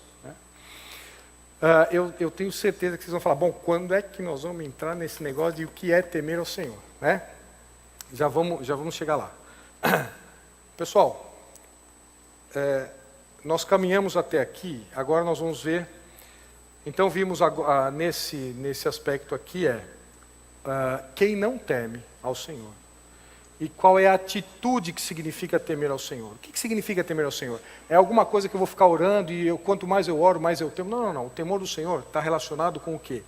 Eu tenho certeza que vocês vão falar, bom, quando é que nós vamos entrar nesse negócio de o que é temer ao Senhor? Né? Já vamos chegar lá. Pessoal, nós caminhamos até aqui, agora nós vamos ver, então vimos nesse aspecto aqui quem não teme ao Senhor. E qual é a atitude que significa temer ao Senhor? O que significa temer ao Senhor? É alguma coisa que eu vou ficar orando e quanto mais eu oro, mais eu temo? Não. O temor do Senhor está relacionado com o quê?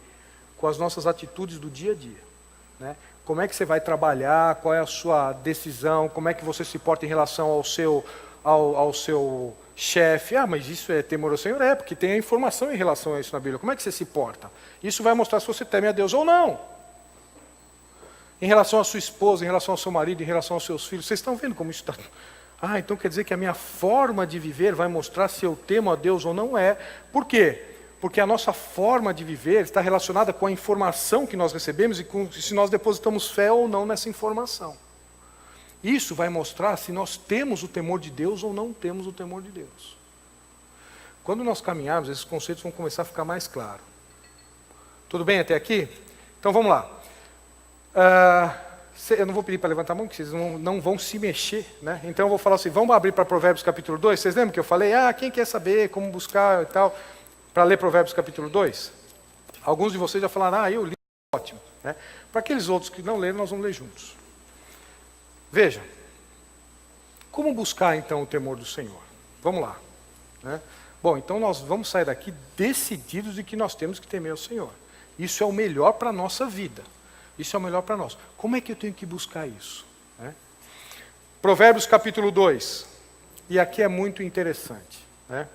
Com as nossas atitudes do dia a dia. Né? Como é que você vai trabalhar? Qual é a sua decisão? Como é que você se porta em relação ao seu chefe? Ah, mas isso é temor ao Senhor? Porque tem a informação em relação a isso na Bíblia. Como é que você se porta? Isso vai mostrar se você teme a Deus ou não. Em relação à sua esposa, em relação ao seu marido, em relação aos seus filhos. Vocês estão vendo como isso está... Ah, então quer dizer que a minha forma de viver vai mostrar se eu temo a Deus ou não é. Por quê? Porque a nossa forma de viver está relacionada com a informação que nós recebemos e com se nós depositamos fé ou não nessa informação. Isso vai mostrar se nós temos o temor de Deus ou não temos o temor de Deus. Quando nós caminharmos, esses conceitos vão começar a ficar mais claros. Tudo bem até aqui? Então vamos lá. Eu não vou pedir para levantar a mão, porque vocês não vão se mexer, né? Então eu vou falar assim, vamos abrir para Provérbios capítulo 2, vocês lembram que eu falei, quem quer saber como buscar e tal, para ler Provérbios capítulo 2? Alguns de vocês já falaram, eu li, ótimo. Né? Para aqueles outros que não leram, nós vamos ler juntos. Veja, como buscar então o temor do Senhor? Vamos lá. Né? Bom, então nós vamos sair daqui decididos de que nós temos que temer o Senhor. Isso é o melhor para a nossa vida. Isso é o melhor para nós. Como é que eu tenho que buscar isso? Né? Provérbios capítulo 2. E aqui é muito interessante. Né?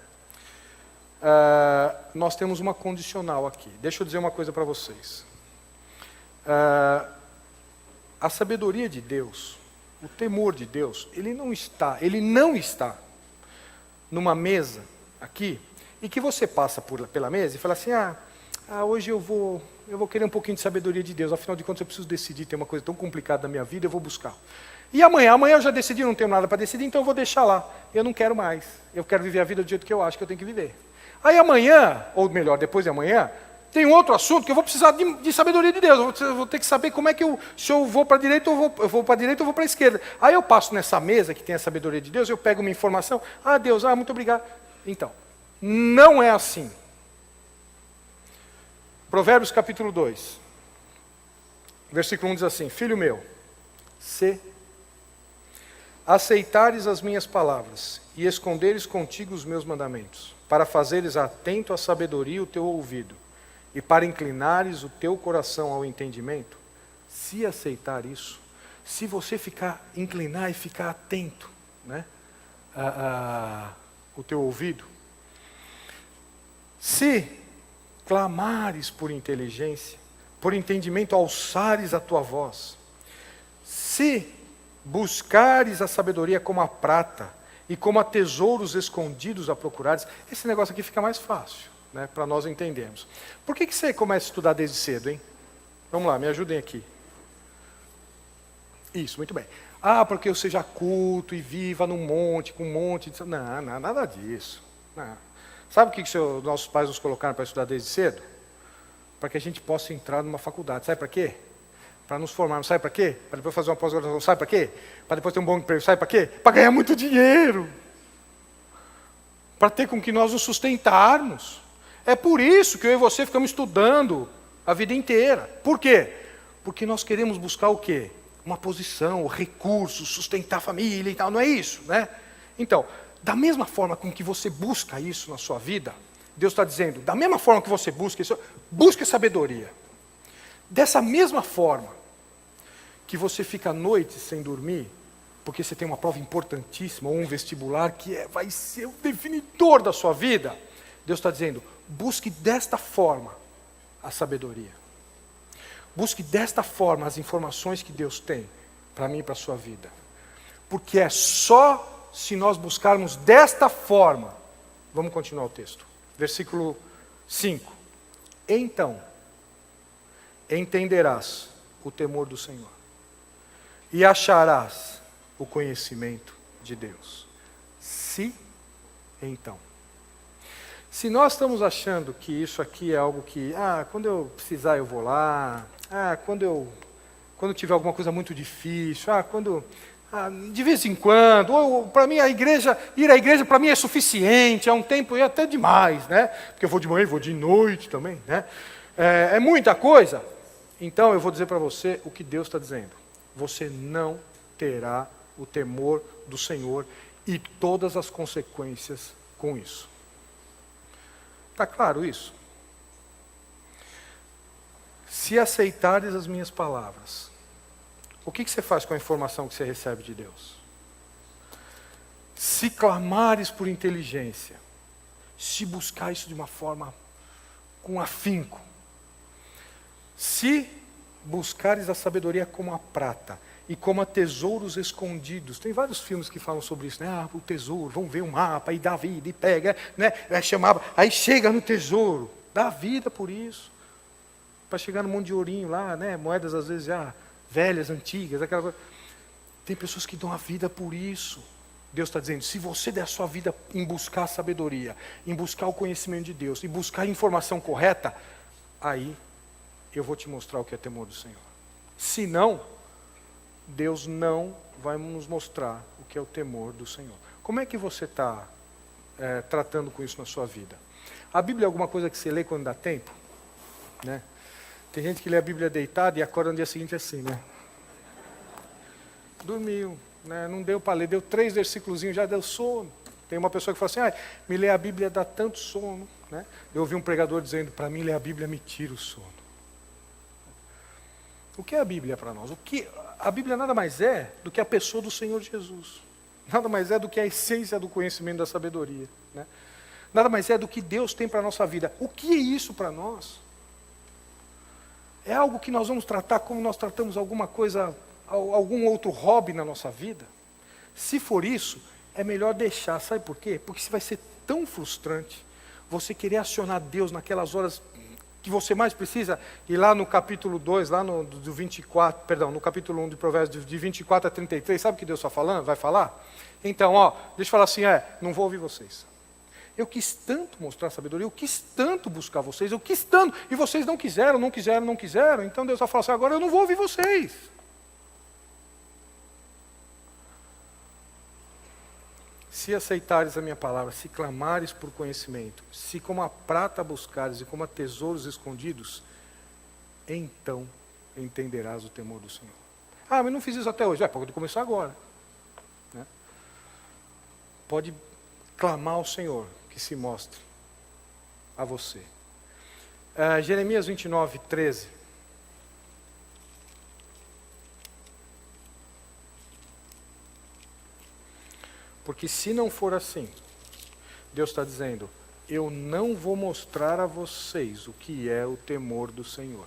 Nós temos uma condicional aqui. Deixa eu dizer uma coisa para vocês. A sabedoria de Deus, o temor de Deus, ele não está numa mesa aqui, e que você passa pela mesa e fala assim, hoje eu vou querer um pouquinho de sabedoria de Deus, afinal de contas eu preciso decidir, tem uma coisa tão complicada na minha vida, eu vou buscar. E amanhã eu já decidi, não tenho nada para decidir, então eu vou deixar lá. Eu não quero mais, eu quero viver a vida do jeito que eu acho que eu tenho que viver. Aí amanhã, ou melhor, depois de amanhã, tem um outro assunto que eu vou precisar de sabedoria de Deus, eu vou ter que saber como é que se eu vou para a direita, eu vou para a direita ou vou para a esquerda. Aí eu passo nessa mesa que tem a sabedoria de Deus, eu pego uma informação, Deus, muito obrigado. Então, não é assim. Provérbios capítulo 2, versículo 1 diz assim, filho meu, se aceitares as minhas palavras e esconderes contigo os meus mandamentos, para fazeres atento à sabedoria o teu ouvido, e para inclinares o teu coração ao entendimento, se aceitar isso, se você inclinar e ficar atento, né, o teu ouvido, se clamares por inteligência, por entendimento, alçares a tua voz. Se buscares a sabedoria como a prata e como a tesouros escondidos a procurares, esse negócio aqui fica mais fácil, né, para nós entendermos. Por que você começa a estudar desde cedo, hein? Vamos lá, me ajudem aqui. Isso, muito bem. Porque eu seja culto e viva num monte, com um monte de... Não, nada disso. Não. Sabe o que os nossos pais nos colocaram para estudar desde cedo? Para que a gente possa entrar numa faculdade. Sabe para quê? Para nos formarmos. Sabe para quê? Para depois fazer uma pós-graduação. Sabe para quê? Para depois ter um bom emprego. Sabe para quê? Para ganhar muito dinheiro. Para ter com que nós nos sustentarmos. É por isso que eu e você ficamos estudando a vida inteira. Por quê? Porque nós queremos buscar o quê? Uma posição, recursos, sustentar a família e tal. Não é isso, né? Então... Da mesma forma com que você busca isso na sua vida, Deus está dizendo, da mesma forma que você busca isso, busque sabedoria. Dessa mesma forma que você fica à noite sem dormir, porque você tem uma prova importantíssima, ou um vestibular que vai ser o definidor da sua vida, Deus está dizendo, busque desta forma a sabedoria. Busque desta forma as informações que Deus tem para mim e para a sua vida. Porque é só se nós buscarmos desta forma. Vamos continuar o texto. Versículo 5. Então, entenderás o temor do Senhor e acharás o conhecimento de Deus. Então. Se nós estamos achando que isso aqui é algo que, quando eu precisar eu vou lá, quando tiver alguma coisa muito difícil, de vez em quando, ou para mim ir à igreja para mim é suficiente, é um tempo e até demais, né? Porque eu vou de manhã e vou de noite também, né? É muita coisa. Então eu vou dizer para você o que Deus está dizendo. Você não terá o temor do Senhor e todas as consequências com isso. Está claro isso? Se aceitares as minhas palavras, o que você faz com a informação que você recebe de Deus? Se clamares por inteligência, se buscar isso de uma forma com afinco, se buscares a sabedoria como a prata e como a tesouros escondidos. Tem vários filmes que falam sobre isso, né? O tesouro, vamos ver um mapa, e dá vida, e pega, né? Aí chega no tesouro, dá vida por isso. Para chegar no monte de ourinho lá, né? Moedas às vezes já velhas, antigas, aquela coisa. Tem pessoas que dão a vida por isso. Deus está dizendo, se você der a sua vida em buscar a sabedoria, em buscar o conhecimento de Deus, em buscar a informação correta, aí eu vou te mostrar o que é temor do Senhor. Se não, Deus não vai nos mostrar o que é o temor do Senhor. Como é que você está tratando com isso na sua vida? A Bíblia é alguma coisa que você lê quando dá tempo? Né? Tem gente que lê a Bíblia deitada e acorda no dia seguinte assim, né? Dormiu, né? Não deu para ler, deu 3 versículos, já deu sono. Tem uma pessoa que fala assim, me ler a Bíblia dá tanto sono. Né? Eu ouvi um pregador dizendo, para mim ler a Bíblia me tira o sono. O que é a Bíblia para nós? A Bíblia nada mais é do que a pessoa do Senhor Jesus. Nada mais é do que a essência do conhecimento da sabedoria. Né? Nada mais é do que Deus tem para a nossa vida. O que é isso para nós? É algo que nós vamos tratar como nós tratamos alguma coisa, algum outro hobby na nossa vida? Se for isso, é melhor deixar. Sabe por quê? Porque vai ser tão frustrante você querer acionar Deus naquelas horas que você mais precisa, e lá no capítulo 2, lá no capítulo 1 de Provérbios, de 24 a 33, sabe o que Deus vai falar? Então, deixa eu falar assim, não vou ouvir vocês. Eu quis tanto mostrar sabedoria, eu quis tanto buscar vocês, eu quis tanto, e vocês não quiseram, então Deus vai falar assim, agora eu não vou ouvir vocês. Se aceitares a minha palavra, se clamares por conhecimento, se como a prata buscares e como a tesouros escondidos, então entenderás o temor do Senhor. Mas não fiz isso até hoje. Pode começar agora. Né? Pode clamar ao Senhor que se mostre a você. Jeremias 29, 13. Porque se não for assim, Deus está dizendo, eu não vou mostrar a vocês o que é o temor do Senhor.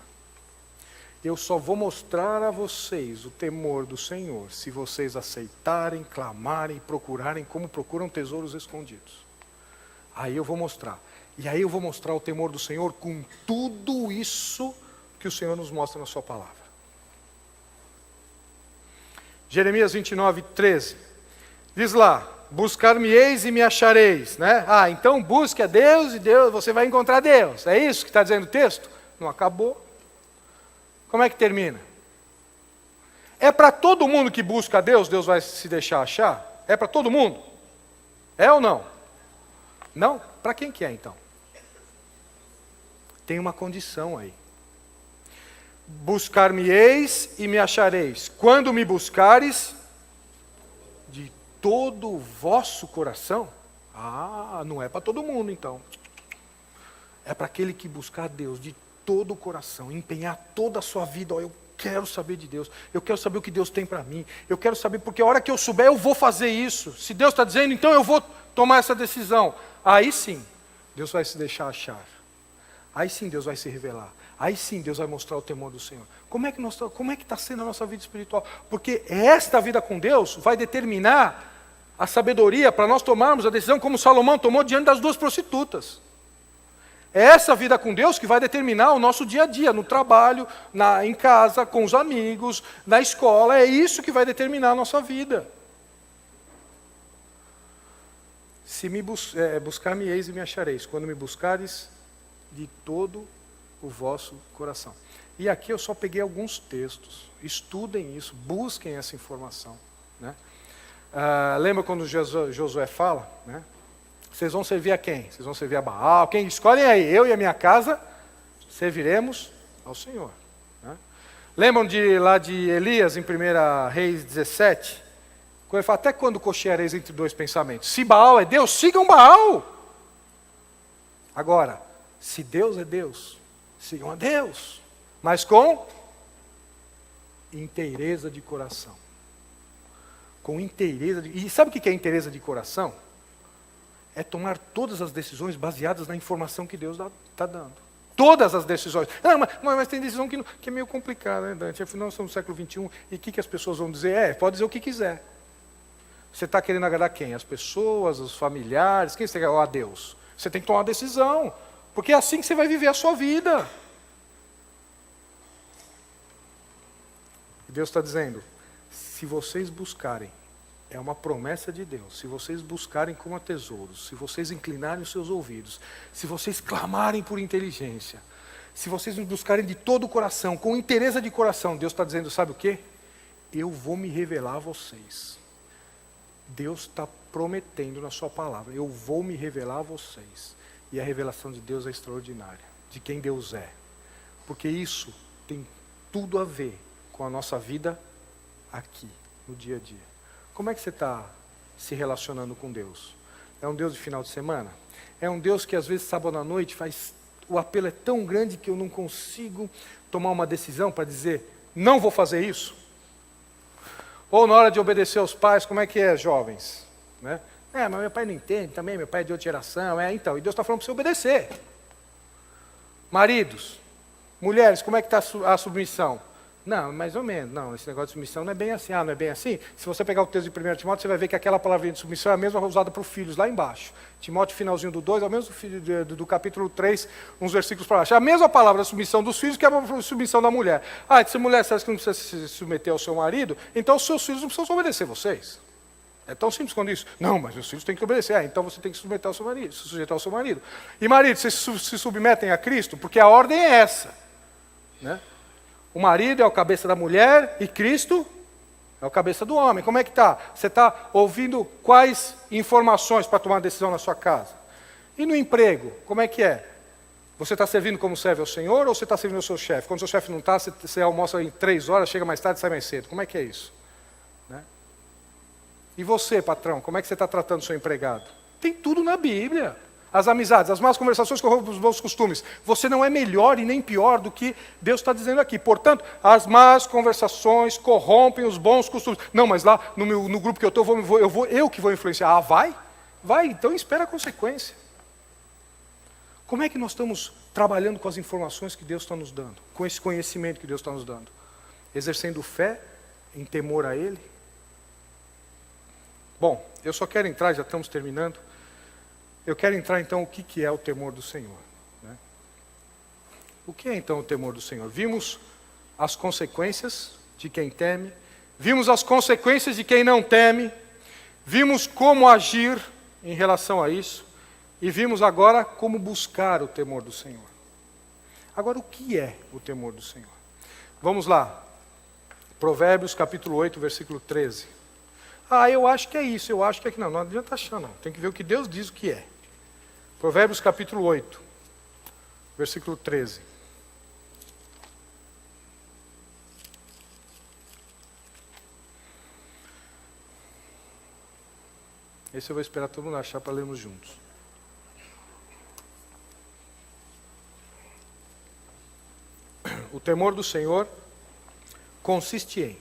Eu só vou mostrar a vocês o temor do Senhor se vocês aceitarem, clamarem, procurarem como procuram tesouros escondidos. Aí eu vou mostrar. E aí eu vou mostrar o temor do Senhor com tudo isso que o Senhor nos mostra na sua palavra. Jeremias 29, 13. Diz lá, buscar-me-eis e me achareis. Né? Então busque a Deus e Deus, você vai encontrar Deus. É isso que está dizendo o texto? Não acabou. Como é que termina? É para todo mundo que busca a Deus, Deus vai se deixar achar? É para todo mundo? É ou não? Não? Para quem que é então? Tem uma condição aí. Buscar-me-eis e me achareis. Quando me buscares de todo o vosso coração? Não é para todo mundo então. É para aquele que buscar a Deus de todo o coração, empenhar toda a sua vida. Eu quero saber de Deus, eu quero saber o que Deus tem para mim, eu quero saber, porque a hora que eu souber eu vou fazer isso. Se Deus está dizendo, então eu vou tomar essa decisão. Aí sim, Deus vai se deixar achar. aí sim Deus vai se revelar. Aí sim Deus vai mostrar o temor do Senhor. Como é que está sendo a nossa vida espiritual? Porque esta vida com Deus vai determinar a sabedoria para nós tomarmos a decisão como Salomão tomou diante das duas prostitutas. É essa vida com Deus que vai determinar o nosso dia a dia, no trabalho, em casa, com os amigos, na escola. É isso que vai determinar a nossa vida. Se buscar-me-eis e me achareis, quando me buscares de todo o vosso coração. E aqui eu só peguei alguns textos. Estudem isso, busquem essa informação. Né? Lembra quando Josué fala, né? Vocês vão servir a quem? Vocês vão servir a Baal? Quem? Escolhem aí, eu e a minha casa serviremos ao Senhor. Né? Lembram lá de Elias, em 1 Reis 17? Quando ele fala, até quando cocheareis entre dois pensamentos? Se Baal é Deus, sigam Baal. Agora, se Deus é Deus, sigam a Deus. Mas com inteireza de coração. Com inteireza de... E sabe o que é inteireza de coração? É tomar todas as decisões baseadas na informação que Deus está dando. Todas as decisões. Não, mas tem decisão que é meio complicada, né, Dante? Afinal, nós estamos no século XXI, e o que as pessoas vão dizer? Pode dizer o que quiser. Você está querendo agradar quem? As pessoas, os familiares, quem você quer? Ou a Deus? Você tem que tomar uma decisão, porque é assim que você vai viver a sua vida. Deus está dizendo, se vocês buscarem, é uma promessa de Deus, se vocês buscarem como a tesouros, se vocês inclinarem os seus ouvidos, se vocês clamarem por inteligência, se vocês me buscarem de todo o coração, com inteireza de coração, Deus está dizendo, sabe o quê? Eu vou me revelar a vocês. Deus está prometendo na sua palavra, eu vou me revelar a vocês. E a revelação de Deus é extraordinária, de quem Deus é. Porque isso tem tudo a ver com a nossa vida aqui, no dia a dia. Como é que você está se relacionando com Deus? É um Deus de final de semana? É um Deus que às vezes sábado à noite o apelo é tão grande que eu não consigo tomar uma decisão para dizer, não vou fazer isso? Ou na hora de obedecer aos pais, como é que é, jovens? Né? Mas meu pai não entende também, meu pai é de outra geração. Então, e Deus está falando para você obedecer. Maridos, mulheres, como é que está a submissão? Não, mais ou menos. Não, esse negócio de submissão não é bem assim. Não é bem assim? Se você pegar o texto de 1 Timóteo, você vai ver que aquela palavrinha de submissão é a mesma usada para os filhos, lá embaixo. Timóteo, finalzinho do 2, é o mesmo do capítulo 3, uns versículos para baixo. É a mesma palavra da submissão dos filhos que a submissão da mulher. Se a mulher sabe que não precisa se submeter ao seu marido, então os seus filhos não precisam obedecer vocês. É tão simples quanto isso. Não, mas os filhos têm que obedecer. Então você tem que submeter ao seu marido, se sujeitar ao seu marido. E marido, vocês se submetem a Cristo? Porque a ordem é essa. Né? O marido é o cabeça da mulher e Cristo é o cabeça do homem. Como é que está? Você está ouvindo quais informações para tomar decisão na sua casa? E no emprego, como é que é? Você está servindo como serve ao Senhor ou você está servindo ao seu chefe? Quando o seu chefe não está, você almoça em 3 horas, chega mais tarde e sai mais cedo. Como é que é isso? Né? E você, patrão, como é que você está tratando o seu empregado? Tem tudo na Bíblia. As amizades, as más conversações corrompem os bons costumes. Você não é melhor e nem pior do que Deus está dizendo aqui. Portanto, as más conversações corrompem os bons costumes. Não, mas lá no grupo que eu estou, eu que vou influenciar. Vai? Vai, então espera a consequência. Como é que nós estamos trabalhando com as informações que Deus está nos dando? Com esse conhecimento que Deus está nos dando? Exercendo fé em temor a Ele? Bom, eu só quero entrar, já estamos terminando. Eu quero entrar então o que é o temor do Senhor. Né? O que é então o temor do Senhor? Vimos as consequências de quem teme, vimos as consequências de quem não teme, vimos como agir em relação a isso, e vimos agora como buscar o temor do Senhor. Agora, o que é o temor do Senhor? Vamos lá. Provérbios capítulo 8, versículo 13. Eu acho que é isso, eu acho que é que não. Não adianta achar, não. Tem que ver o que Deus diz o que é. Provérbios capítulo 8, versículo 13. Esse eu vou esperar todo mundo achar para lermos juntos. O temor do Senhor consiste em...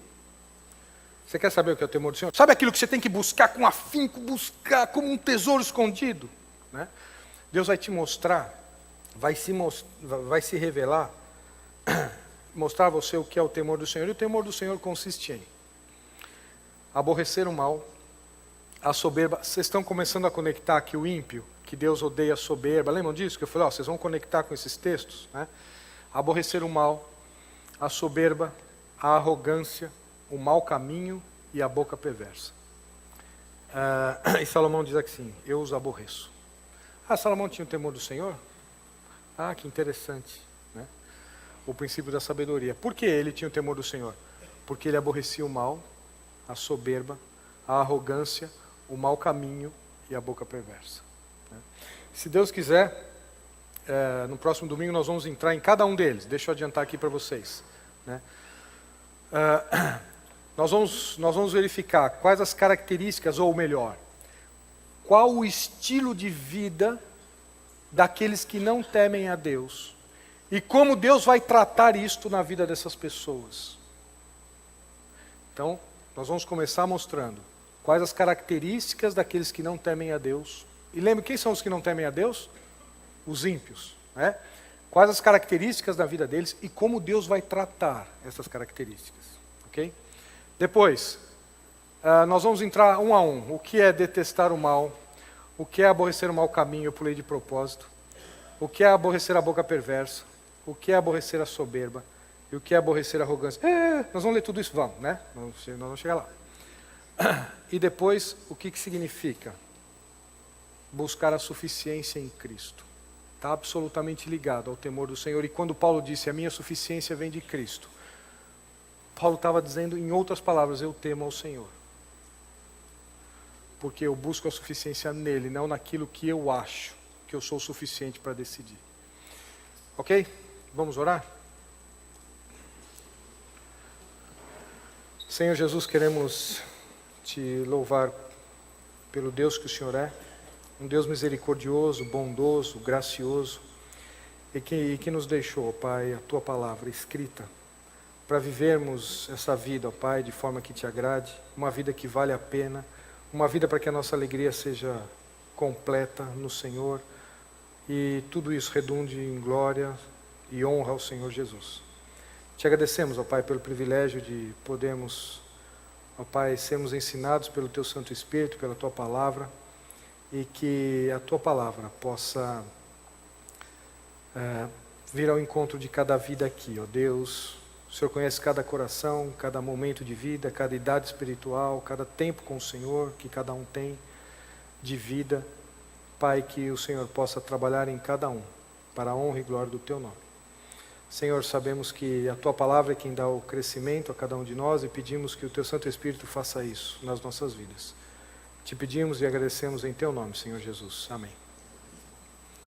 Você quer saber o que é o temor do Senhor? Sabe aquilo que você tem que buscar com afinco, buscar como um tesouro escondido? Né? Deus vai te mostrar vai se revelar, mostrar a você o que é o temor do Senhor. E o temor do Senhor consiste em aborrecer o mal, a soberba. Vocês estão começando a conectar aqui o ímpio, que Deus odeia a soberba. Lembram disso? Que eu falei, vocês vão conectar com esses textos, né? Aborrecer o mal, a soberba, a arrogância, o mau caminho e a boca perversa. E Salomão diz assim, eu os aborreço. Salomão tinha o temor do Senhor? Que interessante, né? O princípio da sabedoria. Por que ele tinha o temor do Senhor? Porque ele aborrecia o mal, a soberba, a arrogância, o mau caminho e a boca perversa, né? Se Deus quiser, no próximo domingo nós vamos entrar em cada um deles. Deixa eu adiantar aqui para vocês, né? Nós vamos verificar quais as características, ou melhor, qual o estilo de vida daqueles que não temem a Deus e como Deus vai tratar isto na vida dessas pessoas. Então, nós vamos começar mostrando quais as características daqueles que não temem a Deus. E lembre, quem são os que não temem a Deus? Os ímpios, né? Quais as características da vida deles e como Deus vai tratar essas características, ok? Depois, nós vamos entrar um a um. O que é detestar o mal? O que é aborrecer o mau caminho? Eu pulei de propósito. O que é aborrecer a boca perversa? O que é aborrecer a soberba? E o que é aborrecer a arrogância? Nós vamos ler tudo isso, vamos, né? Nós vamos chegar lá. E depois, o que significa buscar a suficiência em Cristo? Está absolutamente ligado ao temor do Senhor. E quando Paulo disse, a minha suficiência vem de Cristo, Paulo estava dizendo, em outras palavras, eu temo ao Senhor. Porque eu busco a suficiência nele, não naquilo que eu acho que eu sou suficiente para decidir. Ok? Vamos orar? Senhor Jesus, queremos te louvar pelo Deus que o Senhor é, um Deus misericordioso, bondoso, gracioso, e que nos deixou, Pai, a Tua palavra escrita, para vivermos essa vida, ó Pai, de forma que te agrade, uma vida que vale a pena, uma vida para que a nossa alegria seja completa no Senhor, e tudo isso redunde em glória e honra ao Senhor Jesus. Te agradecemos, ó Pai, pelo privilégio de podermos, ó Pai, sermos ensinados pelo Teu Santo Espírito, pela Tua palavra, e que a Tua palavra possa vir ao encontro de cada vida aqui, ó Deus. O Senhor conhece cada coração, cada momento de vida, cada idade espiritual, cada tempo com o Senhor que cada um tem de vida. Pai, que o Senhor possa trabalhar em cada um, para a honra e glória do Teu nome. Senhor, sabemos que a Tua palavra é quem dá o crescimento a cada um de nós e pedimos que o Teu Santo Espírito faça isso nas nossas vidas. Te pedimos e agradecemos em Teu nome, Senhor Jesus. Amém.